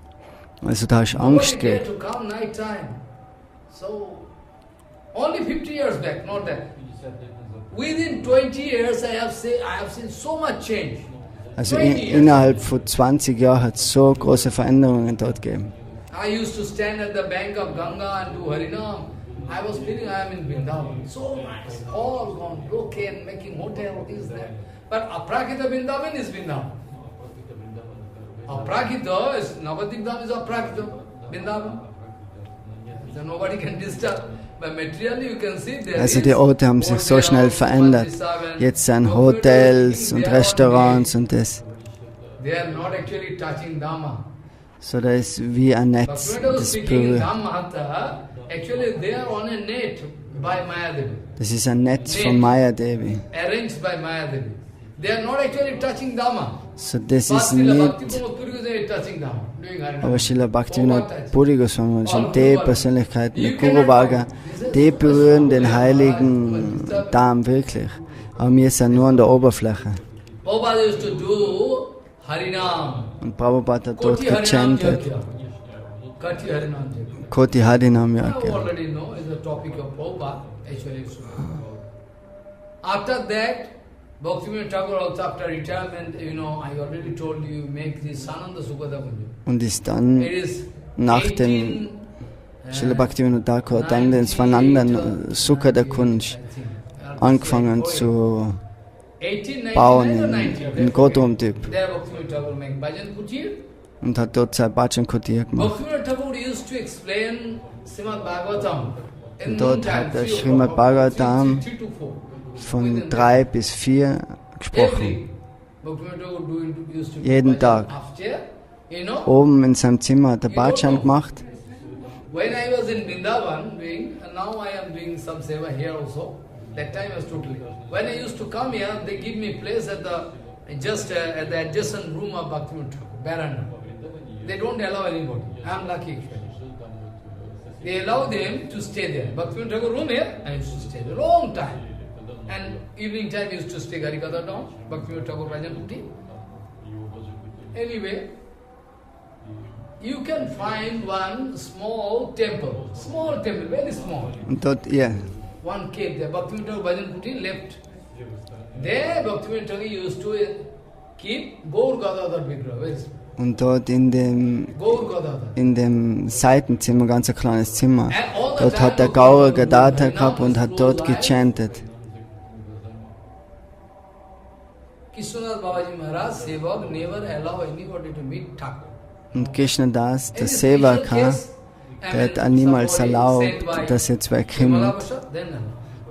Also da hast du Angst gehabt. Only 50 years back, not that. Within 20 years I have seen so much change. Also innerhalb von 20 Jahren hat es so große Veränderungen dort gegeben. I used to stand at the bank of Ganga and do Harinam. I was feeling I am in Vrindavan. So nice, all gone, broken, making hotel, this, that. But Aprakita Vrindavan is Vrindavan. Aprakita is, Navadik Dham is Aprakita Vrindavan. So nobody can disturb. Also die Orte haben sich so schnell verändert. Jetzt sind Hotels und Restaurants und das. So da ist wie ein Netz, das berührt. Das ist ein Netz von Maya Devi. So das ist nicht. Aber Srila Bhaktivinod Puri Gosvami und schon die Persönlichkeiten, die Guru Varga, die berühren den heiligen Darm wirklich. Aber wir sind nur an der Oberfläche. Und Prabhupada hat dort gechantet. Koti Harinam Yagya. After that, Bhaktivinod Thakur also after retirement, I already told you, make this Sananda Sukada Kunja. Und ist dann nach dem Srila Bhaktivinod Thakur dann den Svananda Sukada Kunj angefangen zu bauen in Godrum-Typ. Und hat dort sein Bhajan Kutir gemacht. Und dort hat der Srimad Bhagavatam von 3 bis 4 gesprochen. Jeden Tag. Oben in seinem Zimmer hat er Bhajan gemacht. When I was in Vrindavan doing, and now I am doing some seva here also. That time was totally. When I used to come here, they give me place at the adjacent room of Bhaktivinod Thakur, Baranda. They don't allow anybody. I am lucky actually. They allow them to stay there. Bhaktivinod Thakur room here, I used to stay there long time. And evening time I used to stay Garikada down, Bhaktivinod Thakur Bhajan Kuti. Anyway, you can find one small temple, very small. Und dort, ja. One cave there, Bhaktivinod Thakur Bhajan Kuti left. There Bhaktivinod Thakur used to keep Gaur Gadadhar Vigraha, very small. Und dort in dem Seitenzimmer, ganz ein kleines Zimmer, dort hat der Gaur Gadadhar gehabt und hat dort gechantet. Und Krishnadas, der Sevaka, der hat auch niemals erlaubt, dass jetzt wer kommt.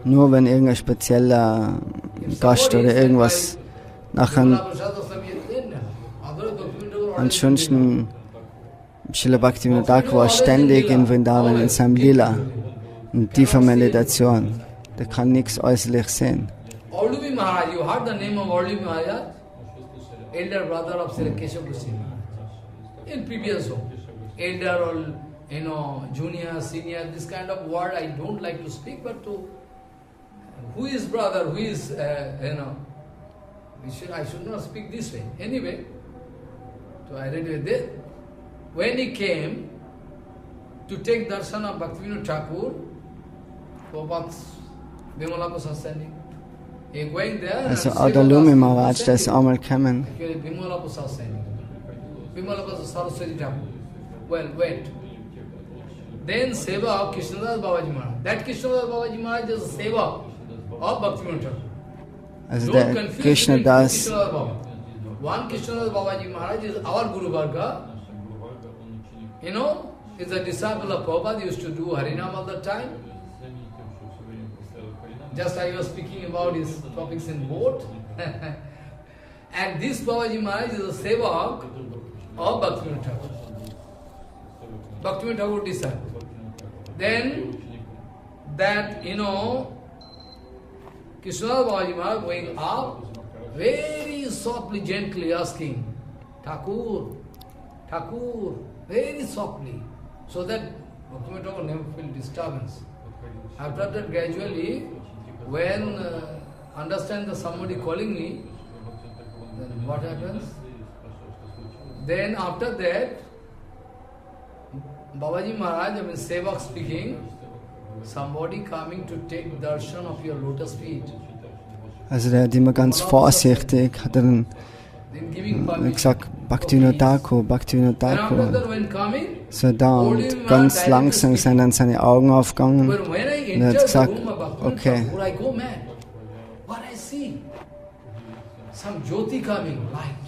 Nur wenn irgendein spezieller Gast oder irgendwas nachher. Ansonsten, Srila Bhaktivinod Thakur war ständig in Vrindavan in seinem Lila, in tiefer Meditation. Der kann nichts äußerlich sehen. Ordubi Maharaj, you heard the name of Ordubi Maharaj? Elder brother of Srila Keshav Goswami. In previous home. Elder or, junior, senior, this kind of word I don't like to speak, but to who is brother, who is, I should not speak this way. Anyway, so I read with it. When he came to take darshan of Bhaktivinod Thakur, Prabhupada's Vimala was standing. Also Adalumi Maharaj, der ist einmal gekommen. Then seva of Krishnadas Babaji Maharaj. That Krishnadas Babaji Maharaj is a seva of Bhaktivinod Thakur. Also Don't der confuse Krishnadas, Krishnadas Baba. One Krishnadas Babaji Maharaj is our Guru Varga. You know, is a disciple of Prabhupada, he used to do Harinam all the time. Just I was speaking about his topics in boat. And this Babaji Maharaj is a sevak of Bhaktivinod Thakur. Bhaktivinod Thakur disciple. Then, that, you know, Krishna Babaji Maharaj going up, very softly, gently asking, Thakur, Thakur, very softly, so that Bhaktivinod Thakur never feel disturbance. After that, gradually, when understand that somebody calling me, then what happens? Then after that, Babaji Maharaj, I mean Sevak speaking, somebody coming to take darshan of your lotus feet. also der hat immer ganz vorsichtig, hat er dann gesagt, Bhaktivinod Thakur, Bhaktivinod Thakur. So da und ganz langsam sind dann seine Augen aufgegangen und er hat gesagt, okay.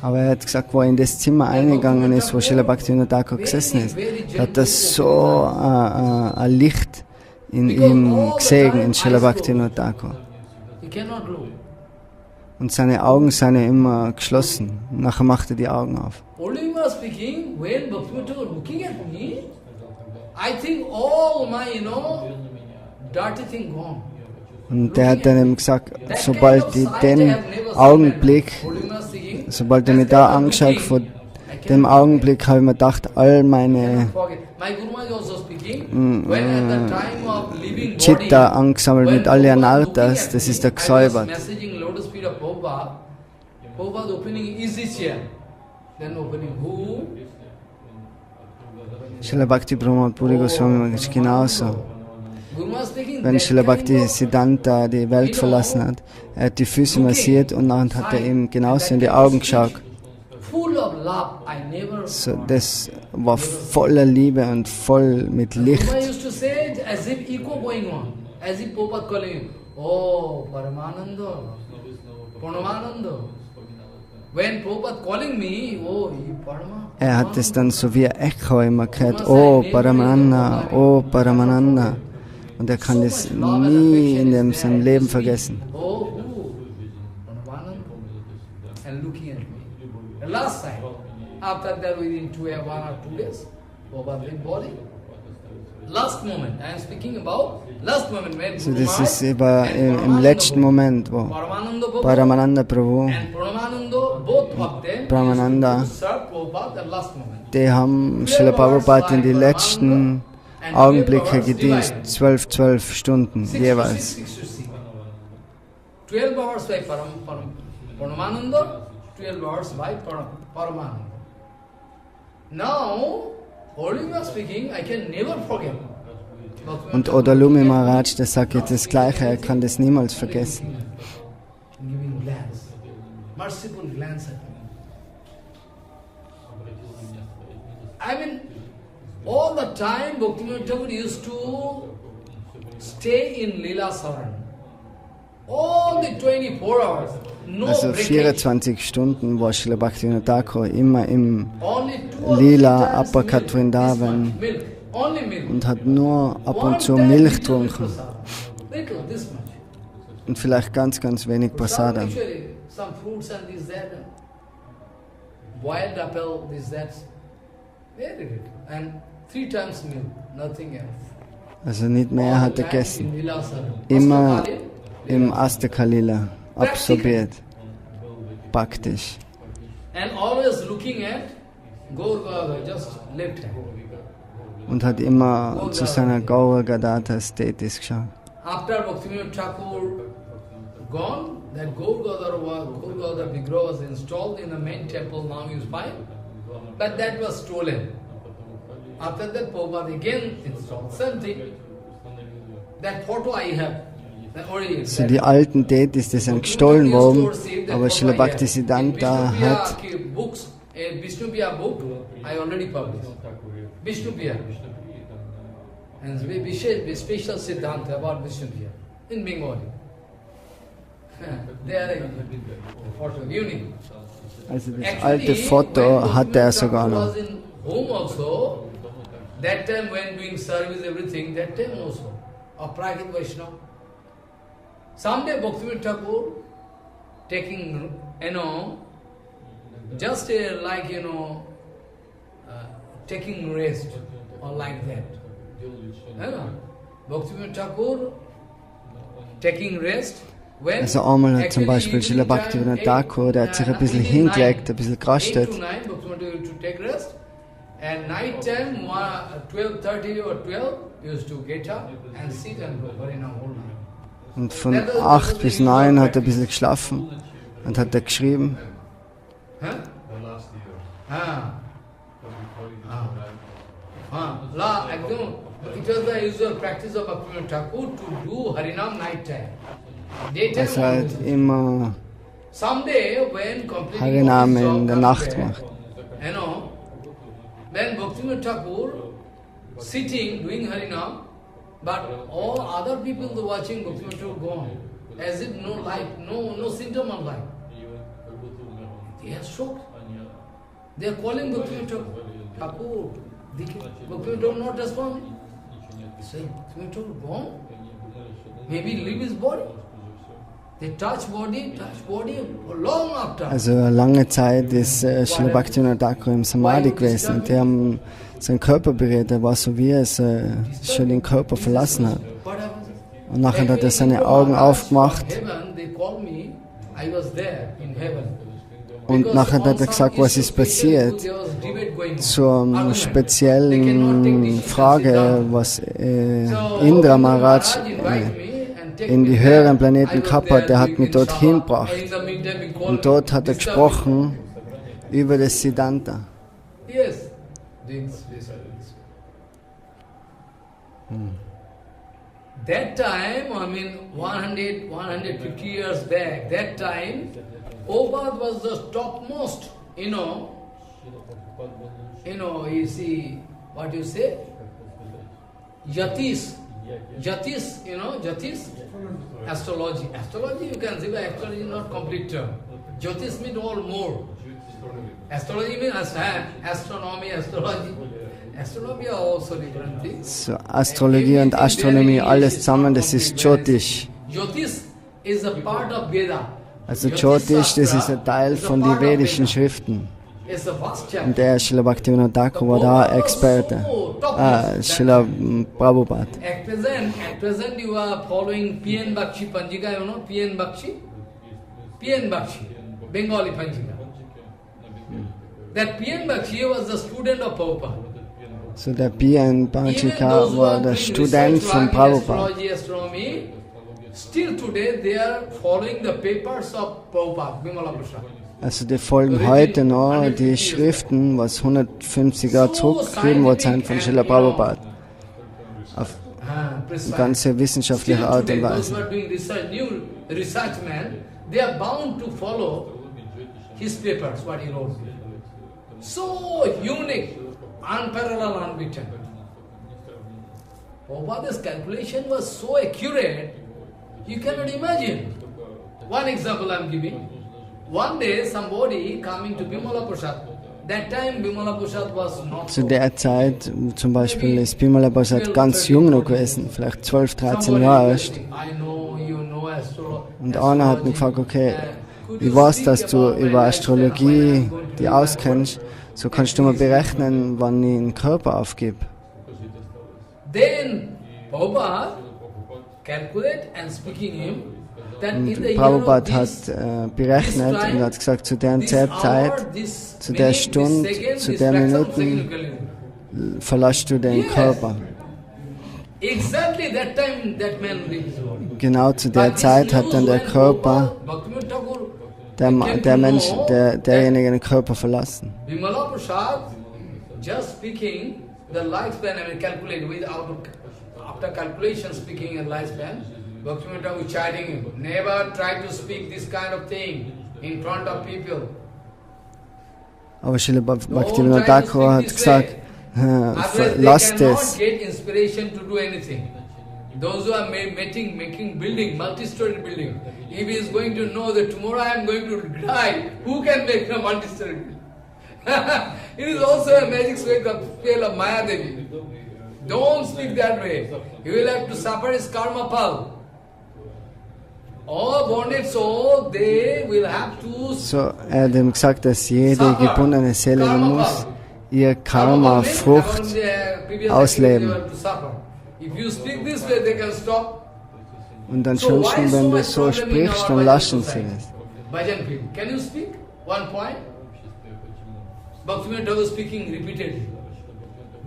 Aber er hat gesagt, wo er in das Zimmer eingegangen ist, wo Srila Bhaktivinod Thakur gesessen ist, hat das so ein Licht in ihm gesehen, in Srila Bhaktivinod Thakur. Und seine Augen sind immer geschlossen. Nachher macht er die Augen auf. Und der hat dann ihm gesagt, sobald ich den Augenblick, sobald er mich da angeschaut, vor dem Augenblick habe ich mir gedacht, all meine Chitta angesammelt mit all ihren Arthas, das ist der gesäubert. Srila Bhakti Brahma Puri Gosvami ist genauso. Wenn Srila Bhaktisiddhanta die Welt verlassen hat, er hat die Füße massiert und dann hat er ihm genauso in die Augen geschaut. So, das war voller Liebe und voll mit Licht. Er hat es dann so wie ein Echo immer gehört, oh Paramananda, oh Paramananda. Und er kann das nie in seinem Leben vergessen. Last time, after that within 1 or 2 days, Prabhupada left body. Last moment, I am speaking about last moment when so das ist im letzten Moment, wo Paramananda Prabhu Paramananda, die haben Srila Prabhupada in die letzten Augenblicke gedient, 12 Stunden jeweils. 12 hours by Paramananda, 12 hours by Paramananda. Now, Holy speaking, I can never forget. Und Odalumi Maharaj, der sagt jetzt das Gleiche, er kann das niemals vergessen. Merciful glance at me. I mean, all the time Bhaktivinod Thakur used to stay in Lila Saran. All the 24 hours. No also 24 Stunden war Srila Bhaktivinod Thakur immer im Lila Apakat Vrindavan und hat nur ab und zu Milch getrunken und vielleicht ganz wenig Prasadam. Also nicht mehr hat er gegessen, immer im erste Kalila. Absorbiert, praktisch. Und hat immer zu seiner Gaura Gadata Status geschaut. After Bhaktivinod Thakur gone, that Gaura Vigraha was installed in the main temple, now you find, but that was stolen. After that, Prabhupada again installed something. That photo I have. So die alten Deities, die sind gestohlen worden, aber Srila Bhaktisiddhanta hat And special siddhanta about Vishnu in Bengali. They are a photo, unique. Also das alte Foto hatte er sogar noch. Home also, that time when doing service, everything, that time also, of Prakrit Vaishnava. Someday Bhaktivinod Thakur taking, just like, taking rest, or like that. Bhaktivinod Thakur taking rest. Also einmal hat zum Beispiel Srila Bhaktivinod Thakur, der hat sich ein bisschen hingelegt, ein bisschen gerastet. And night time, 12:30 or 12, used to get up and sit and go for an whole night. Und von 8 bis 9 hat er ein bisschen geschlafen und hat er geschrieben. It was the usual practice of Bhaktivinod Thakur to do Harinam night time. Es hat immer Someday when completing Harinam in der Nacht gemacht. Then Bhaktivinod Thakur sitting, doing Harinam, but all other people watching Bhaktivinod Thakur gone, as if no life, no symptom of life. They are shocked. They are calling Bhaktivinod Thakur. Bhaktivinod Thakur not responding. Say, Bhaktivinod Thakur gone? Maybe leave his body. They touch body long after. Also lange Zeit ist Srila Bhaktivinod Thakur im Samadhi gewesen und die haben seinen Körper berührt. Er war so wie es schon den Körper verlassen hat. Und nachher hat er seine Augen aufgemacht. Und nachher hat er gesagt, was ist passiert? Zur speziellen Frage, was Indra Maharaj in die höheren Planeten gehabt hat, der hat mich dorthin gebracht. Und dort hat er gesprochen über das Siddhanta. That time, 150 years back, that time, Prabhupada was the topmost, you see, what you say? Jatis, Jatis? Astrology. Astrology, you can say, but astrology is not complete term. Jyotish means all more. Astrology means astronomy, astrology. Astronomy are also different things. So, Astrologie und Astronomie, alles zusammen, das ist Jyotish. Jyotish is a part of Veda. Also Jyotish, das ist ein Teil von den vedischen Schriften. Und der Srila Bhaktivinod Thakur war da Experte. Srila Prabhupada. At present you are following P.N. Bakshi Panjika, you know P.N. Bakshi? P.N. Bakshi, Bengali Panjika. That P.N. Bakshi was the student of Prabhupada. So der P.N. Panjika war der Student von Prabhupada. Still today they are following the papers of Prabhupada, Bimala Prasad. Also die folgen heute noch die Schriften, was 150 Jahre zurückgeschrieben worden sind von Srila Prabhupada. Auf eine ganze wissenschaftliche Art und Weise. So unique, unparalleled, unbeaten. Prabhupada's calculation was so accurate, you cannot imagine. One example I am giving. One day somebody coming to Bimala Prasad. That time Bimala Prasad was not Zu der Zeit, zum Beispiel, ist Bimala Prasad ganz jung noch gewesen, vielleicht 12, 13 Jahre erst. Und einer hat mich gefragt, okay, ich weiß, dass du über Astrologie die auskennst, so kannst du mal berechnen, wann ich den Körper aufgebe. Then Prabhupada calculate and speaking him. Und Prabhupada hat berechnet und hat gesagt, zu der Zeit, zu der Stunde, zu der Minuten verlässt du den Körper. Genau zu der Zeit hat dann der Körper, der Mensch, derjenige den Körper verlassen. Bimala Prasad, just speaking, the lifespan, calculate after calculation speaking a lifespan, Bhaktivinod Thakur chiding him, never try to speak this kind of thing in front of people. Aber Srila Bhaktivinod Thakur hat gesagt, lasst es. Those who are making building, multi-story building, if he is going to know that tomorrow I am going to die, who can make a multi-story building? It is also a magic spell of Maya Devi. Don't speak that way. You will have to suffer his karma pal. All bonded soul, they will have to So, er hat ihm gesagt, dass jede gebundene Seele muss ihr Karma-Frucht ausleben. Und ansonsten, wenn du so sprichst, dann lassen sie es. Can you speak? One point. Bhaktivinod Thakur speaking repeatedly.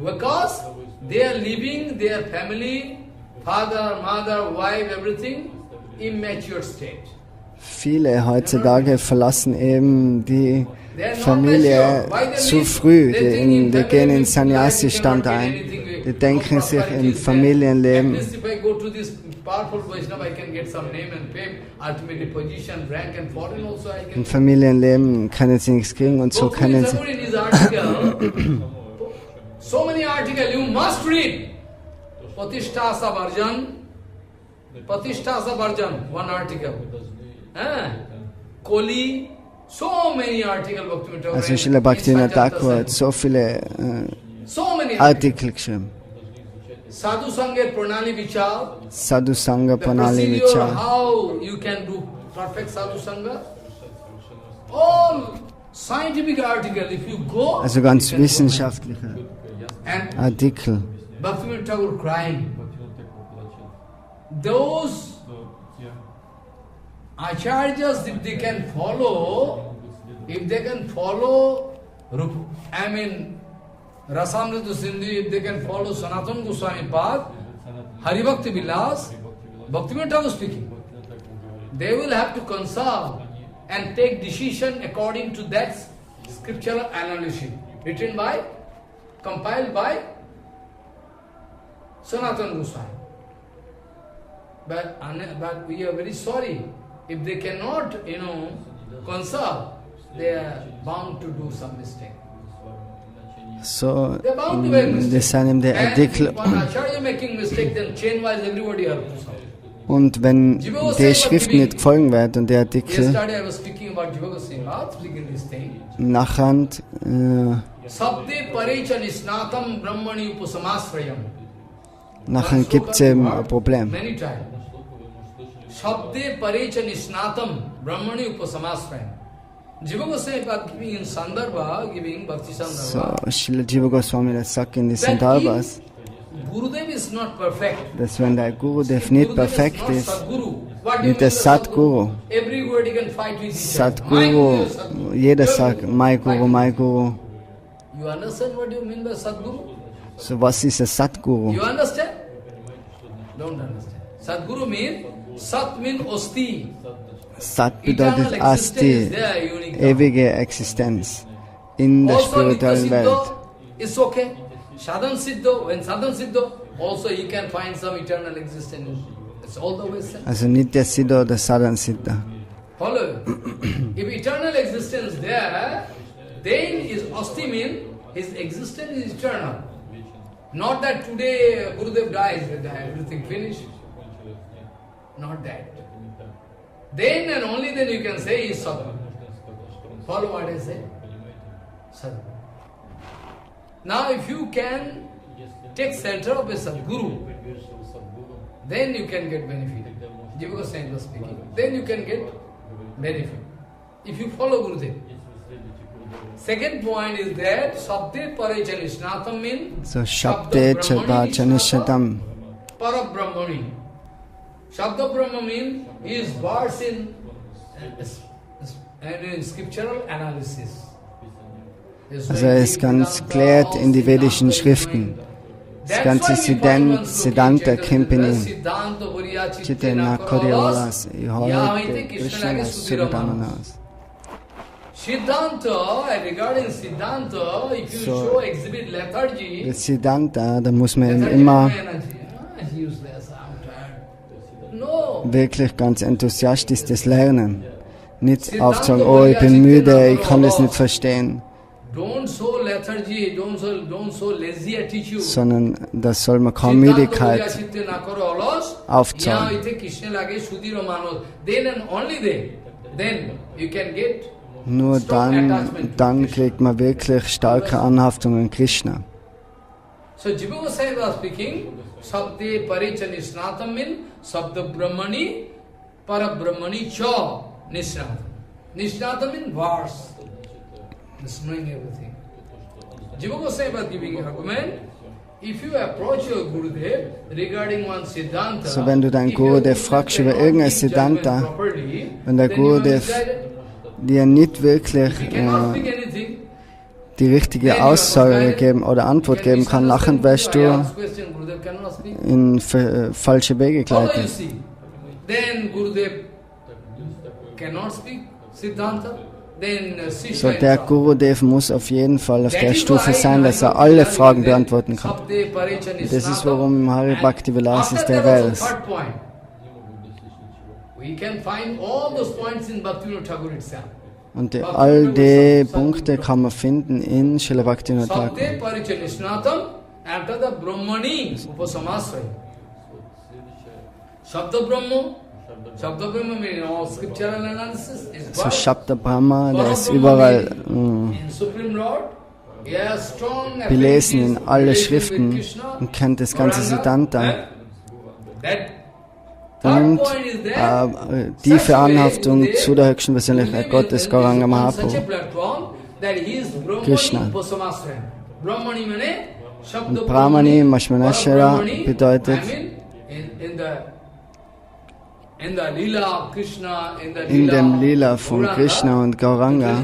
Because they are leaving their family, father, mother, wife, everything, immature state. Viele heutzutage verlassen eben die Familie zu früh. Die gehen in Sannyasi-Stand ein. Die denken sich im Familienleben. Im Familienleben können sie nichts kriegen und so können sie. So many articles you must read. Patishtasa Varjan, one article. Koli, so many articles. Also Srila Bhaktivinod Thakur hat so viele Artikel geschrieben. Sadhu Sangha Pranali Vichar. Sadhu Sangha Pranali Vichar. How you can do perfect Sadhu Sangha? All scientific article. If you go. Also ganz wissenschaftliche Artikel. Bhaktivinod Thakur crying. Those acharyas, if they can follow, Rasamrita Sindhu, if they can follow Sanatana Goswami path, Haribhakti Vilas, Bhaktivinod Thakur speaking, they will have to consult and take decision according to that scriptural analysis, compiled by Sanatana Goswami. But we are very sorry, if they cannot, consult, they are bound to do some mistake. So, das sind die Artikel. Und wenn die Schrift nicht gefolgt wird und der Artikel nachher gibt es eben ein Problem. So, Srila Jiva Goswami sagt in die Sandarbhas, dass wenn der Gurudev nicht perfekt ist, mit der Sadguru, jeder sagt, my Guru. So, was ist ein Sadguru? You understand? Don't understand. Sadguru means, Sat means Osti. Sat bedeutet Asti, ewige Existenz in der spirituellen Welt. It's okay. Sadhan Siddho, when Sadhan Siddho, also you can find some eternal existence. It's all the way said. Also nicht der Siddha oder Sadhan Siddha. Follow. If eternal existence there, then is Asti means his existence is eternal. Not that today Gurudev dies, everything finished. Not that. Then and only then you can say he is Sadhu. Follow what I say? Sadhu. Now if you can take center of a Sadguru, then you can get benefit. Jiva Goswami was speaking. Then you can get benefit. If you follow Gurudev. Second point is that Shabde Parajanishnatam means so Shabde Parajanishnatam Parabrahmani. Shabda Brahma means he is versed in scriptural analysis. Also er ist ganz klärt in die vedischen Schriften. Das ganze Siddhanta Kimpini, Chaitanya Koriolas, Ihorite, Krishna Sudhananas. Regarding Siddhanta, if you show exhibit lethargy, das Siddhanta, da muss man immer wirklich ganz enthusiastisch das lernen. Nicht aufzusagen, oh, ich bin müde, ich kann das nicht verstehen. sondern das soll man kaum Müdigkeit aufzahlen. Nur dann kriegt man wirklich starke Anhaftung an Krishna. So Jiva Goswami was speaking, Sabde Parichani Snatam min, Sabda Brahmani, Parabrahmani Cha, Nisnatam. Nisnatam in verse. This knowing everything. Jiva Goswami was giving argument, if you approach your Gurudev regarding one Siddhanta, so wenn du deinen Gurudev fragst über irgendein Siddhanta, wenn der Gurudev dir nicht wirklich die richtige Aussage geben oder Antwort geben kann, nachher wirst du in falsche Wege geleitet. So, der Gurudev muss auf jeden Fall auf der Stufe sein, dass er alle Fragen beantworten kann. Und das ist, warum Hari Bhakti Vilas ist der Vers. Und all die Punkte kann man finden in Srila Bhaktivinod Thakur. So Shabda Brahma, der ist überall belesen in alle Schriften und kennt das ganze Siddhanta. Und tiefe Anhaftung zu der höchsten Persönlichkeit Gottes, Chaitanya Mahaprabhu, Krishna. Und Brahmani, Mashmanashara bedeutet in dem Lila von Krishna und Gauranga.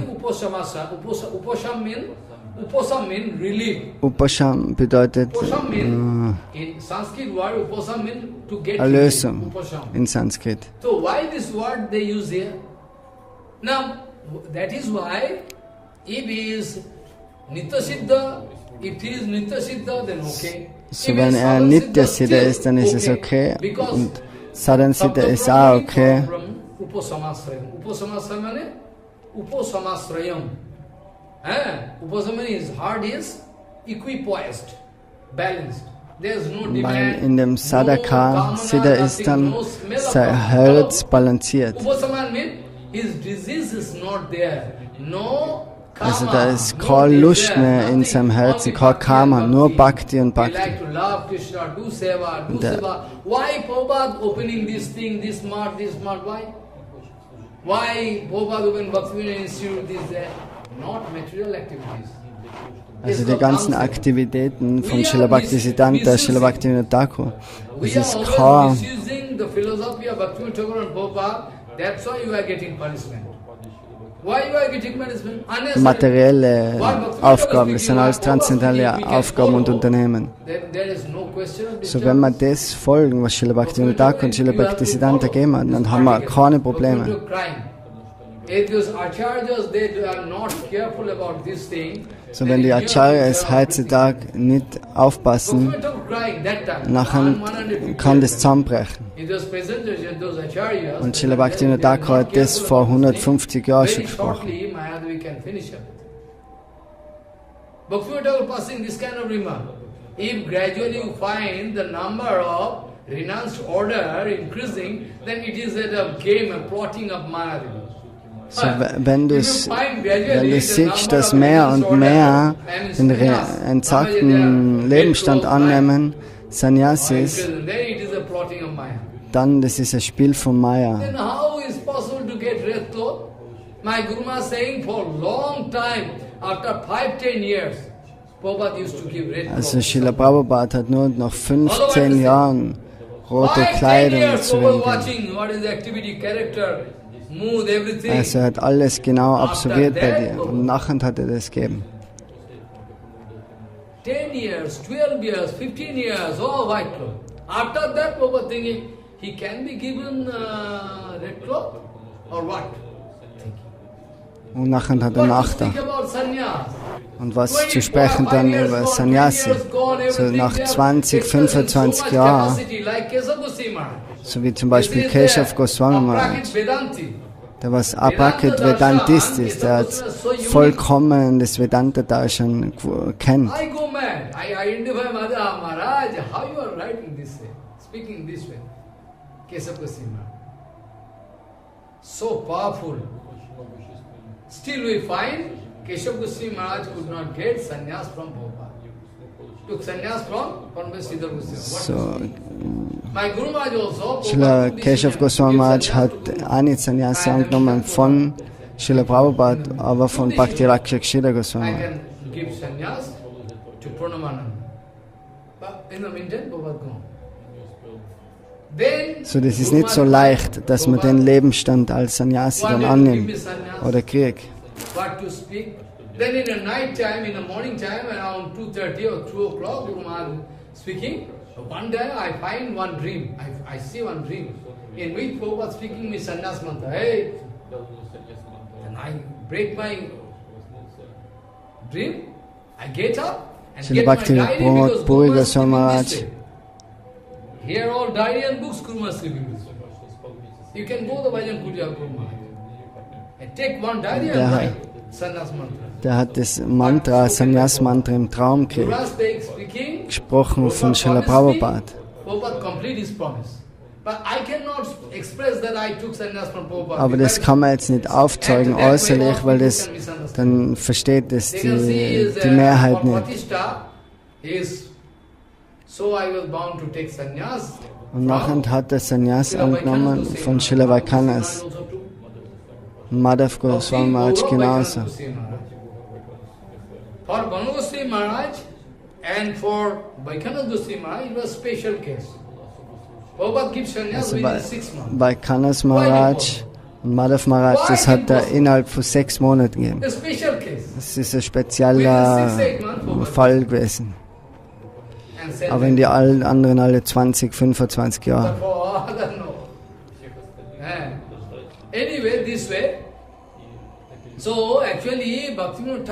Upasham bedeutet Erlösung in Sanskrit. So why this word they use here? Now that is why if he is Nitya-Siddha, if he is Nitya-Siddha, then okay. So wenn Nitya-Siddha ist, dann ist es okay. Und Sadhan-Siddha ist auch okay. Weil in dem Sadhaka Siddha ist dann sein Herz balanciert. Also da ist keine Lust mehr in seinem Herzen, kein Karma, nur Bhakti und Bhakti. Also die ganzen Aktivitäten von Srila Bhaktisiddhanta, Srila Bhaktivinod Thakur, das ist kein materielle Aufgaben, das sind alles transzendentale Aufgaben und Unternehmen. So wenn wir das folgen, was Srila Bhaktivinod Thakur und Srila Bhaktisiddhanta gegeben hat, dann haben wir keine Probleme. So wenn die Acharyas heutzutage nicht aufpassen, nachher kann das zusammenbrechen. Und Srila Bhaktivinod Thakur hat das vor 150 Jahren schon gesprochen. Bhaktivinod Thakur passing this kind of remark. If gradually you find the number of renounced order increasing, then it is a game, a plotting of Maya. So, wenn du siehst, dass mehr und mehr den entsagten Lebensstand annehmen, Sannyasis, dann das ist ein Spiel von Maya. Also Srila Prabhupada hat nur nach 15 Jahren rote Kleidung zu geben. Also er hat alles genau absolviert bei dir und nachher hat er das gegeben. 10 years, 12 years, 15 years, all white cloth. After that, Prabhupada thinking, he can be given red cloth or what? Und nachher hat er nachgedacht. Und was zu sprechen dann über Sannyasi? So nach 20, 25 Jahren, so wie zum Beispiel Keshav Goswami Maharaj, der was Aprakrit Vedantist ist, der hat vollkommen das Vedanta-Darshan kennt. I go mad. I identify Maharaj, how you are writing this way, speaking this way. Keshav Goswami Maharaj. So powerful. Still we find Keshav Goswami Maharaj could not get sannyas from Prabhupada. Took sannyas from Srila Goswami. So, My Guru Maharaj also, Srila Keshav Goswami Maharaj hat auch nicht Sannyas angenommen von Srila Prabhupada, aber von Bhakti Rakshak Srila Goswami I Maharaj. can give sannyas to Pranamananda. But in the meantime, Prabhupada gone. Then, So, das ist nicht so leicht, dass man den Lebensstand als Sannyasi dann annimmt oder kriegt. what to speak. Then in the night time, in the morning time, around 2:30 or 2 o'clock, Guru Maharaj speaking. One day I find one dream. I see one dream in which Prabhupada speaking me sannyas mantra. Hey, and I break my dream. I get up and Srila get my diary because Bhaktivinod Guru was Thakurs sleeping Beitrag. this way. Here all diary and books, Guru was sleeping this way. You can go to the Bhajan Puja Guru Maharaj and take one diary and write sannyas mantra. Der hat das Mantra, Sannyas-Mantra im Traum Guru gekriegt, was speaking. gesprochen von Srila Prabhupada. Prabhupada complete his promise. But I cannot express that I took sannyas from Prabhupada. Aber das kann man jetzt nicht aufzeugen äußerlich, weil das dann versteht das die Mehrheit nicht. So I was bound to take sannyas. Und nachher hat er Sannyas angenommen von Srila Vaikanas. Madhav Goswami Maharaj genauso. For Banu Goswami Maharaj and for Vaikhanad Goswami Maharaj, it was special case. Prabhupada gives sannyas Also within 6 months. Vaikanas Maharaj und Madhav Maharaj, das hat er innerhalb von 6 Monaten gegeben. A special case. Das ist ein spezieller Fall gewesen. And said Aber in die allen anderen alle 20, 25 Jahre. for other no. Anyway, this way. So actually, Bhaktivinod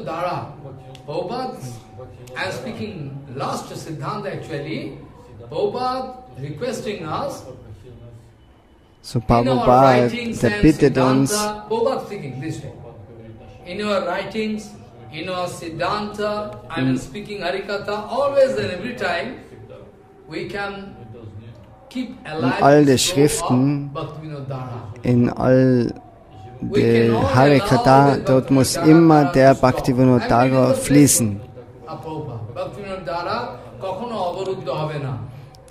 Dara, Prabhupada, I am speaking last Siddhanta actually, Prabhupada requesting us, So in our Prabhupada, writings der and bittet uns, Siddhanta, Prabhupada speaking this way, in our writings, in our Siddhanta, I am speaking Harikatha, always and every time, we can keep alive all the die flow Schriften, of Bhaktivinod Dara. in all die Harikatha, dort muss immer der Bhaktivinod Thakur fließen. Bhaktivinod Dara কখনো অবরুদ্ধ হবে না.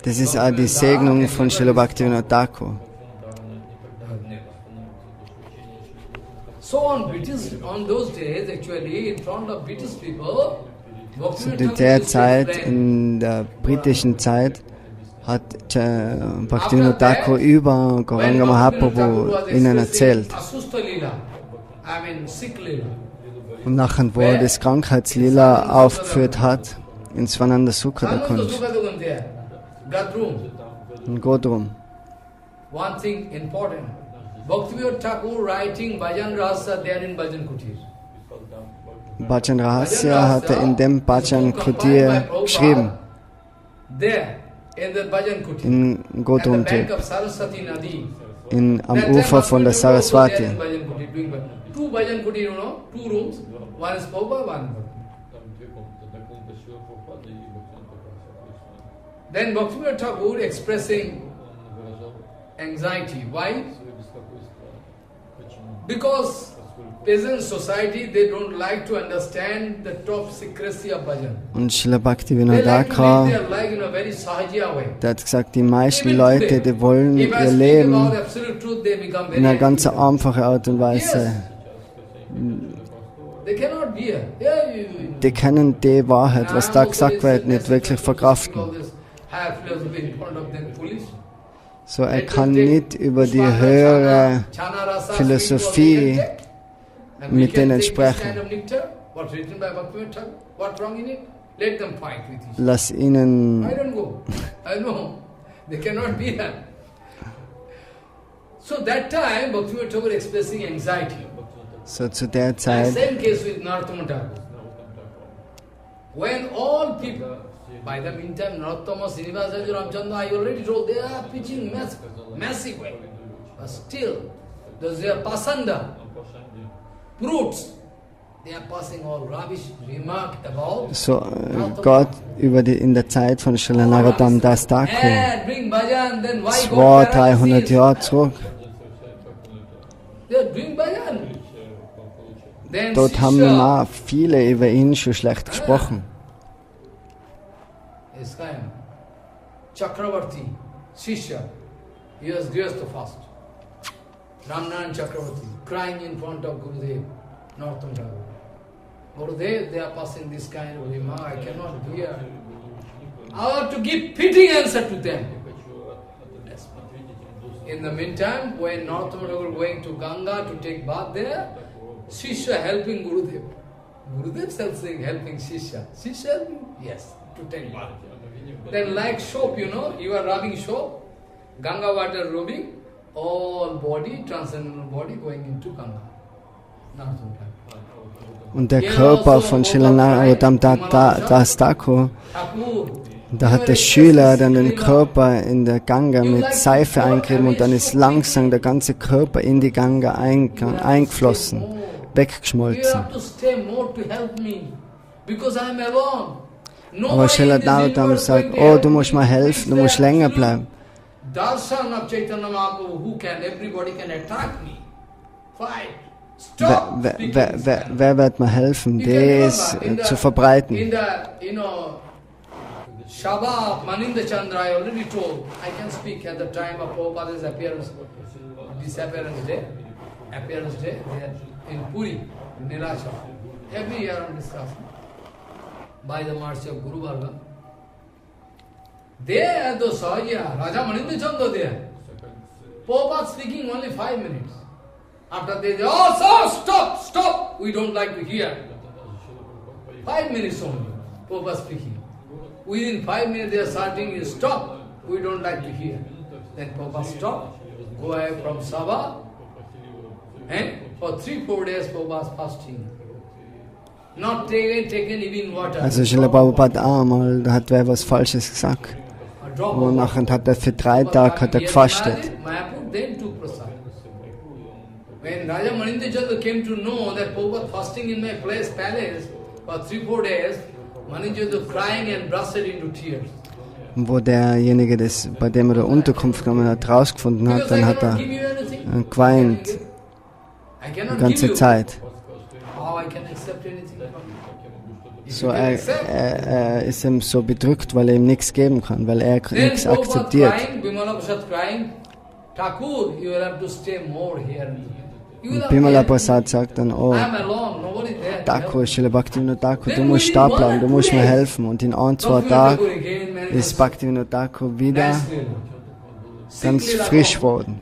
Das ist auch die Segnung von Srila Bhaktivinod Thakur. So on those days, actually, in front of British people, So in der Zeit, in der britischen Zeit, hat Bhaktivinod Thakur über Gauranga Mahaprabhu ihnen erzählt. Und nachher, wo er das Krankheitslila aufgeführt hat, in Svananda Sukha der Kunst, in Godrum. One thing important, Bhaktivinod Thakur writing Bhajan Rahasya there in Bhajan Kutir. Bhajan Rahasya hat er in dem Bhajan Kutir geschrieben, There, in the Bhajan Kutir, in at the Godrum, bank of Sarasvati Nadi. am Ufer von der Sarasvati. Two Bhajan Kutir, you know, 2 rooms, one is Prabhupada, one is Then Bhaktivinod Thakur expressing anxiety. Why? Because peasant society, they don't like to understand the top secrecy of bhajan. Und Srila Bhaktivinod They like to Thakur, live their life in a very sahajiya way. der hat gesagt, die meisten Leute, die wollen If I ihr speak Leben about absolute truth, they become very in einer angry. ganz einfachen Art und Weise. They cannot bear. Yeah, Die können die Wahrheit, was da gesagt wird, nicht wirklich verkraften. Higher philosophy in front of them, foolish. So, er kann nicht über die höhere Philosophie mit denen sprechen. Lass ihnen, I don't go. I know. They cannot be here. So that time, Bhaktivinod Thakur expressing anxiety. so zu der And Zeit, same case with Narottama Thakur. When all people, by the meantime, Narottama, Srinivasa, Ramchandra, I already told, they are preaching massive way. But still, those are pasanda, fruits. They are passing all rubbish remark about. So Gott in der Zeit von Srila Narottama Das Thakur, 200-300 Jahre zurück. Dort haben immer viele über ihn schon schlecht gesprochen. Chakravarti, Shishya, he was grihastha fast. Ramnaran Chakravarti, crying in front of Gurudev, Narottama Thakur. Gurudev, they are passing this kind of remark, I cannot hear. I have to give fitting answer to them. In the meantime, when Narottama Thakur going to Ganga to take bath there, Shishya helping Gurudev. Gurudev saying helping Shishya. Shishya helping? Yes, to take bath. Then like soap, you know, you are rubbing soap, Ganga water rubbing, all body, transcendental body going into Ganga. Und der Körper von Srila Narottama Das Thakur, da hat der Schüler dann den Körper in der Ganga mit Seife eingerieben und dann ist langsam der ganze Körper in die Ganga eingeflossen, weggeschmolzen. Aber Srila Narottama sagt, oh, du musst mir helfen, du musst länger bleiben. Wer wird mir helfen, das zu verbreiten? Shaba Maninda Chandra, I already told, I can speak at the time of Prabhupada's disappearance day, in Puri, in Nilasha. Every year I'm discussing. By the mercy of Guru Varga. There, those Sahaya, Raja Maninda Chandra there. Prabhupada speaking only 5 minutes. After they say, oh, so, stop, we don't like to hear. 5 minutes only, Prabhupada speaking. Within 5 minutes they are starting, stop, we don't like to hear. Then Prabhupada stop, go away from Sabha, and for 3-4 days Prabhupada fasting. Not taken even water. Also Srila Prabhupada einmal, da hat wer was Falsches gesagt. Und nachher hat er für 3 Tage gefastet. When Raja Maninda Chandra came to know that Prabhupada fasting in my palace for 3-4 days, Maninda was crying and burst into tears. Wo derjenige, bei dem er Unterkunft genommen hat, rausgefunden hat, dann hat er geweint die ganze Zeit. So er ist ihm so bedrückt, weil er ihm nichts geben kann, weil er nichts akzeptiert. Und Bimala Prasad sagt dann, oh, Thakur, Srila Bhaktivinod Thakur, du musst da bleiben, du musst mir helfen. Und in 1-2 Tagen ist Bhaktivinod Thakur wieder ganz frisch geworden.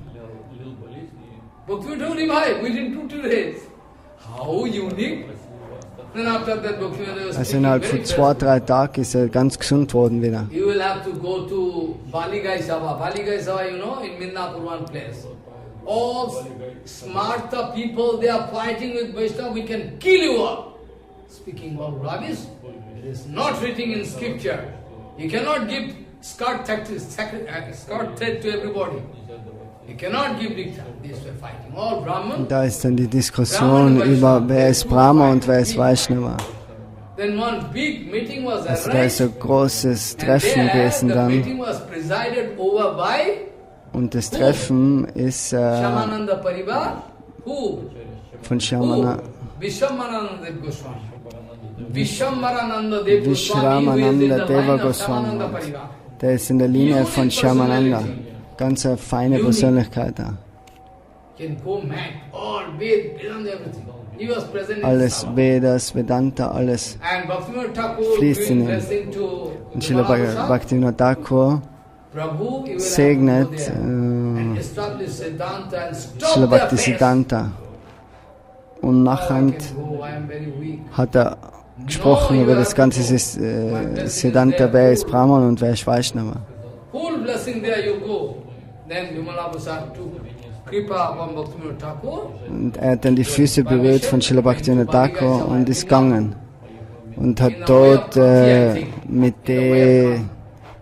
Also innerhalb von 2-3 Tagen ist er ganz gesund worden wieder. You will have to go to Baligai Sabha. Baligai Sabha, you know, in Midnapur one place. All smarta people, they are fighting with Vaishnava, we can kill you all. Speaking all rubbish, it is not written in scripture. You cannot give skirt thread to everybody. You cannot give dikta. This way fighting. All Brahman. Da ist dann die Diskussion über wer ist Brahma und wer ist Vaishnava. Then one big meeting was also da ist ein großes Treffen gewesen dann. Und das Treffen ist von Vishramananda Deva Gosvami. Der ist in der Linie von Shyamananda. Ganz eine feine Persönlichkeit da. Alles Vedas, Vedanta, alles fließt in ihn. Und Srila Bhaktivinod Thakur segnet Srila Bhaktisiddhanta. Und nachher hat er gesprochen über das ganze Siddhanta, wer ist Brahman und wer ist Vaishnava. Und er hat dann die Füße berührt von Srila Bhaktivinod Thakur und ist gegangen. Und hat dort mit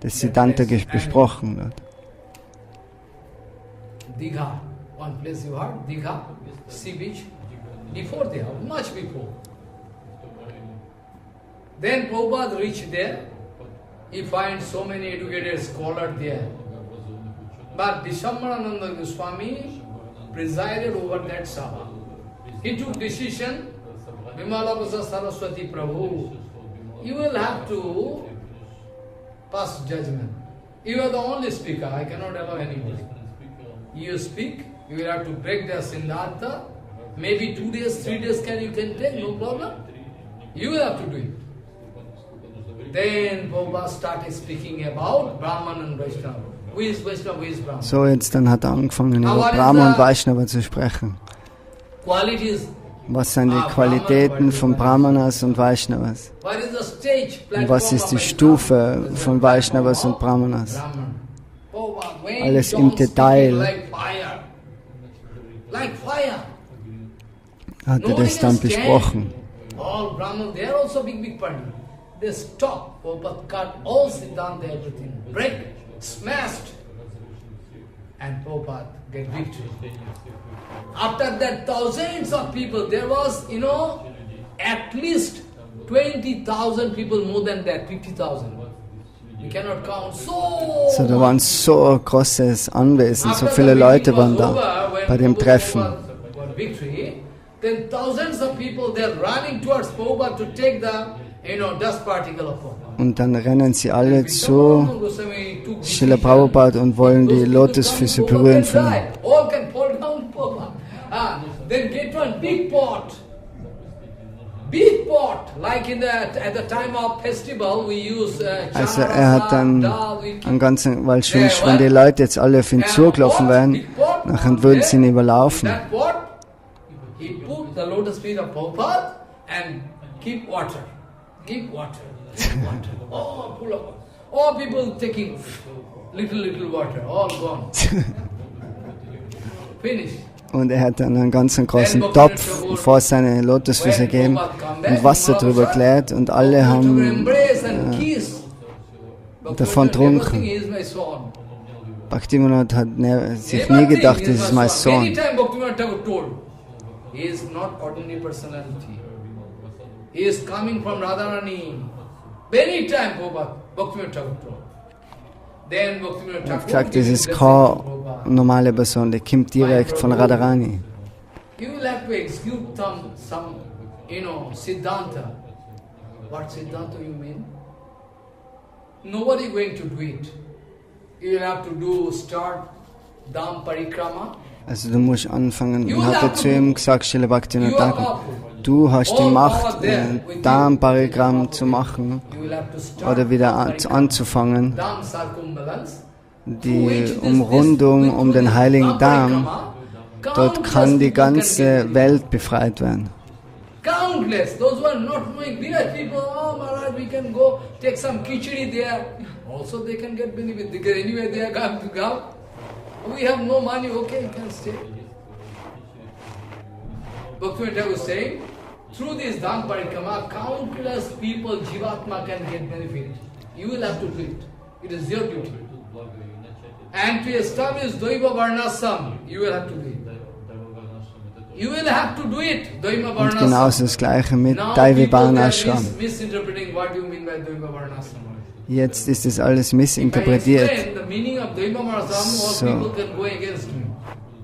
das Siddhanta besprochen. one place you heard, Digha, sea beach. Before there, much before. Then Prabhupada reached there. He finds so many educated scholars there. But Dishambarananda Goswami presided over that Sabha. He took decision, Vimalabhasa Sarasvati Prabhu, you will have to pass judgment. You are the only speaker, I cannot allow anybody. You speak, you will have to break their Siddhanta. Maybe 2 days, 3 days you can take, no problem. You will have to do it. Then Prabhupada started speaking about Brahman and Vaishnava. Who is Vaishnava, who is Brahman? So, jetzt dann hat er angefangen über Brahman und Vaishnava zu sprechen. Was sind die Qualitäten von Brahmanas und Vaishnavas? Und was ist die Stufe von Vaishnavas und Brahmanas? Alles im Detail hat er das dann besprochen. They stopped, Prabhupada cut all siddhanta, everything, break, smashed, and Prabhupada get victory. After that, thousands of people, there was, at least 20,000 people, more than that, 50,000. We cannot count. So, da waren so großes Anwesen, so viele Leute waren da bei dem Treffen. Then thousands of people, they are running towards Prabhupada to take the dust particle of Prabhupada. Und dann rennen sie alle zu Srila Prabhupada und wollen die Lotusfüße berühren von ihm. All can fall down Prabhupada. Then get one big pot, like at the time of festival we use. Also hat dann einen ganzen, weil schon, wenn die Leute jetzt alle auf ihn zugelaufen wären, nachher würden sie ihn überlaufen. He put the lotus feet of Prabhupada and keep water. Keep water. Oh, full of water. All people taking little water, all gone. Finish. Und er hat dann einen ganzen großen Topf vor seine Lotusfüße gegeben und Wasser drüber geleert und alle haben davon getrunken. Bhaktivinod hat sich nie gedacht, das ist mein Sohn. He is not ordinary personality. He is coming from Radharani. Many times Bhaktivinod Thakur. Then Bhaktivinod Er hat gesagt, das ist keine normale Person, die kommt direkt von Radharani. You will have to execute some siddhanta. What siddhanta you mean? Nobody going to do it. You will have to start Dham Parikrama. Also du musst anfangen, und hat er zu ihm gesagt, Srila Bhaktivinod Thakur, du hast die Macht, Dham Parikrama zu machen oder wieder anzufangen, die Umrundung um den heiligen Dham, dort kann die ganze Welt befreit werden. Countless, those who are not knowing, village people, oh Maharaj, we can go take some khichdi there. Also they can get benefit, because anyway they are going to go. We have no money, okay, you can stay. Bhaktivinod Thakur was saying, through this Dham Parikrama, countless people, Jivatma can get benefit. You will have to do it. It is your duty. And to establish Dvaiva Varnasam, you will have to do it. You will have to do it, Dvaiva Und Varnasam. genauso das Gleiche mit Dvaiva Varnashram. Misinterpreting what you mean by Dvaiva Varnasam. Jetzt ist das alles missinterpretiert. So.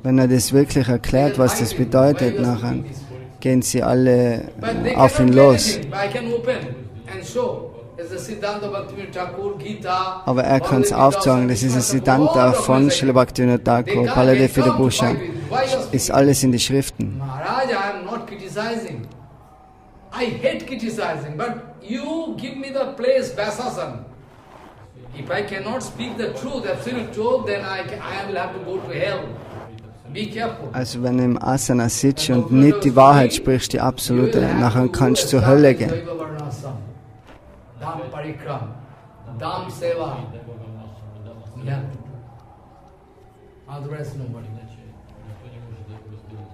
Wenn er das wirklich erklärt, was das bedeutet, nachher gehen sie alle auf ihn los. Aber er kann es aufzeigen, das ist ein Siddhanta von Srila Bhaktivinod Thakur, Paladevida Bhushan. Ist alles in die Schriften. Maharaj, I am not criticizing. I hate criticizing, but you give me the place Vasasan. If I cannot speak the truth, absolute truth, then I will have to go to hell. Be careful. Also wenn du im Asana sitzt und nicht die Wahrheit sprichst, die absolute, nachher kannst du zur Hölle gehen. Dham Parikram, Dham Seva. Yeah. Otherwise nobody.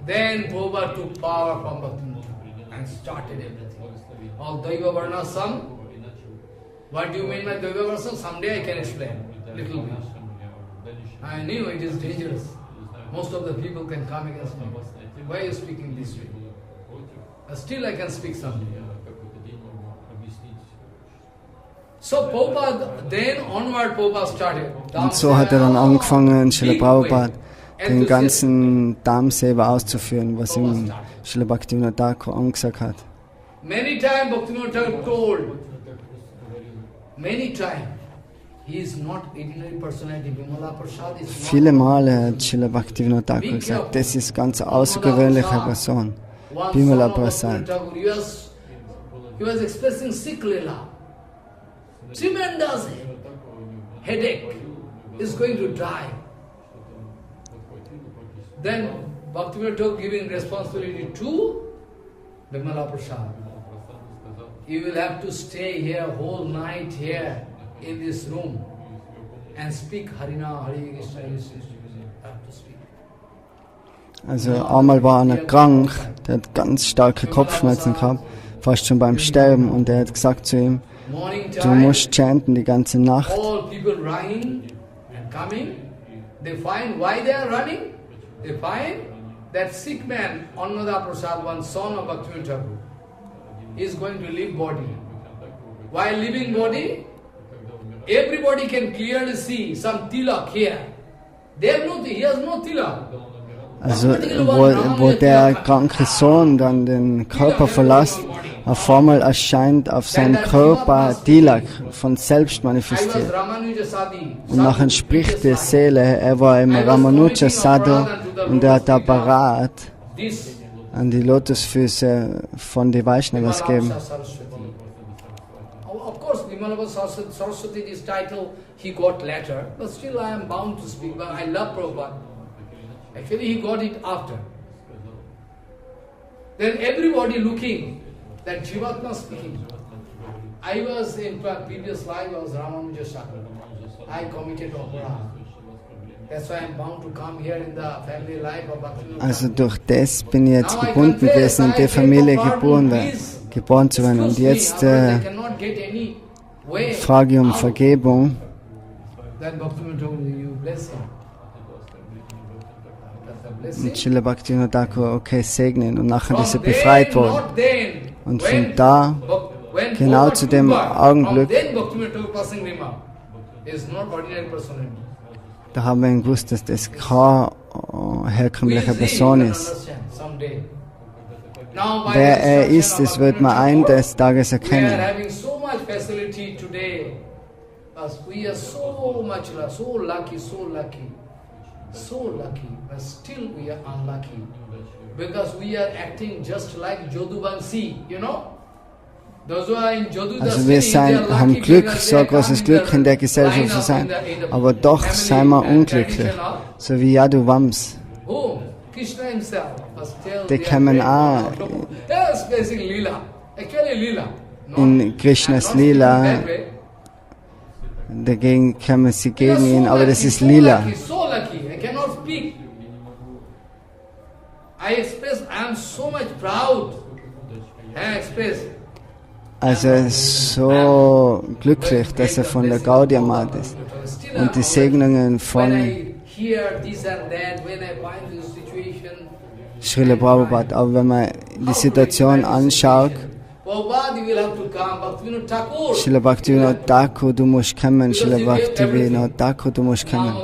Then Prabhupada took power from Bhaktivinod and started everything. All Dvaiva Varnasam. What do you mean by Dvaiva Varnasam? Someday I can explain little bit. I knew it is dangerous. most of the people can come against me. Why are you speaking this way? But still I can speak something. So Prabhupada, then onward Prabhupada started. Und so hat dann angefangen, Srila Prabhupada den ganzen Dhamseva auszuführen, was ihm Srila Bhaktivinod Thakur angesagt hat. Many times Bhaktivinod Thakur told, many times, he is not ordinary personality. Vimala Prasad is not. Viele Male hat Srila Bhaktivinod Thakur gesagt, das ist ganz außergewöhnliche Person. Vimala Prasad. He was expressing sick lila. Tremendous headache. Is going to die. Then Bhaktivinod Thakur giving responsibility to Vimala Prasad. You will have to stay here whole night here in this room and speak Harina, Hare Krishna, Hare Krishna. Have to speak. Also einmal war einer krank, der hat ganz starke Kopfschmerzen gehabt, fast schon beim Sterben, und er hat gesagt zu ihm, du musst chanten die ganze Nacht. All people running and coming, they find why they are running. They find that sick man, Annada Prasad, one son of Bhaktivinod Thakur, is going to leave body. While leaving body, everybody can clearly see some tilak here. They have no, he has no tilak. Also wo der kranke Sohn dann den Körper verlässt, auf einmal erscheint auf seinem Körper Tilak von selbst manifestiert. Und nachher spricht die Seele, er war im Ramanuja Sadhu und er hat da parat an die Lotusfüße von den Vaishnavas gegeben. Of course, Vimala Saraswati, this title he got later, but still I am bound to speak, but I love Prabhupada. Actually he got it after. Then everybody looking that Jivatma speaking. I was in previous life, I was Ramanuja Thakur. I committed opera. That's why I'm bound to come here in the family life of Bhaktivinod. Also durch das bin ich jetzt gebunden gewesen, in der Familie geboren zu werden. Und jetzt frage ich um Vergebung. Und Srila Bhaktivinod Thakur, okay, segnen. Und nachher ist er befreit worden. Und von da, genau zu dem Augenblick, da haben wir gewusst, dass das keine herkömmliche Person ist. Wer er ist, das wird man eines Tages erkennen. So lucky, but still we are unlucky. Because we are acting just like Jodubansi, you know? Also wir haben Glück, so ein großes Glück in der Gesellschaft zu sein, aber doch seien wir unglücklich, so wie Yadu Vams. Die kommen auch in Krishnas Lila, dagegen kommen sie gegen ihn, aber das ist Lila. Also er ist so glücklich, dass er von der Gaudiya Mat ist. Und die Segnungen von Srila Prabhupada. Aber wenn man die Situation anschaut, Srila Bhaktivinod Thakur, du musst kommen, Srila Bhaktivinod Thakur, du musst kommen.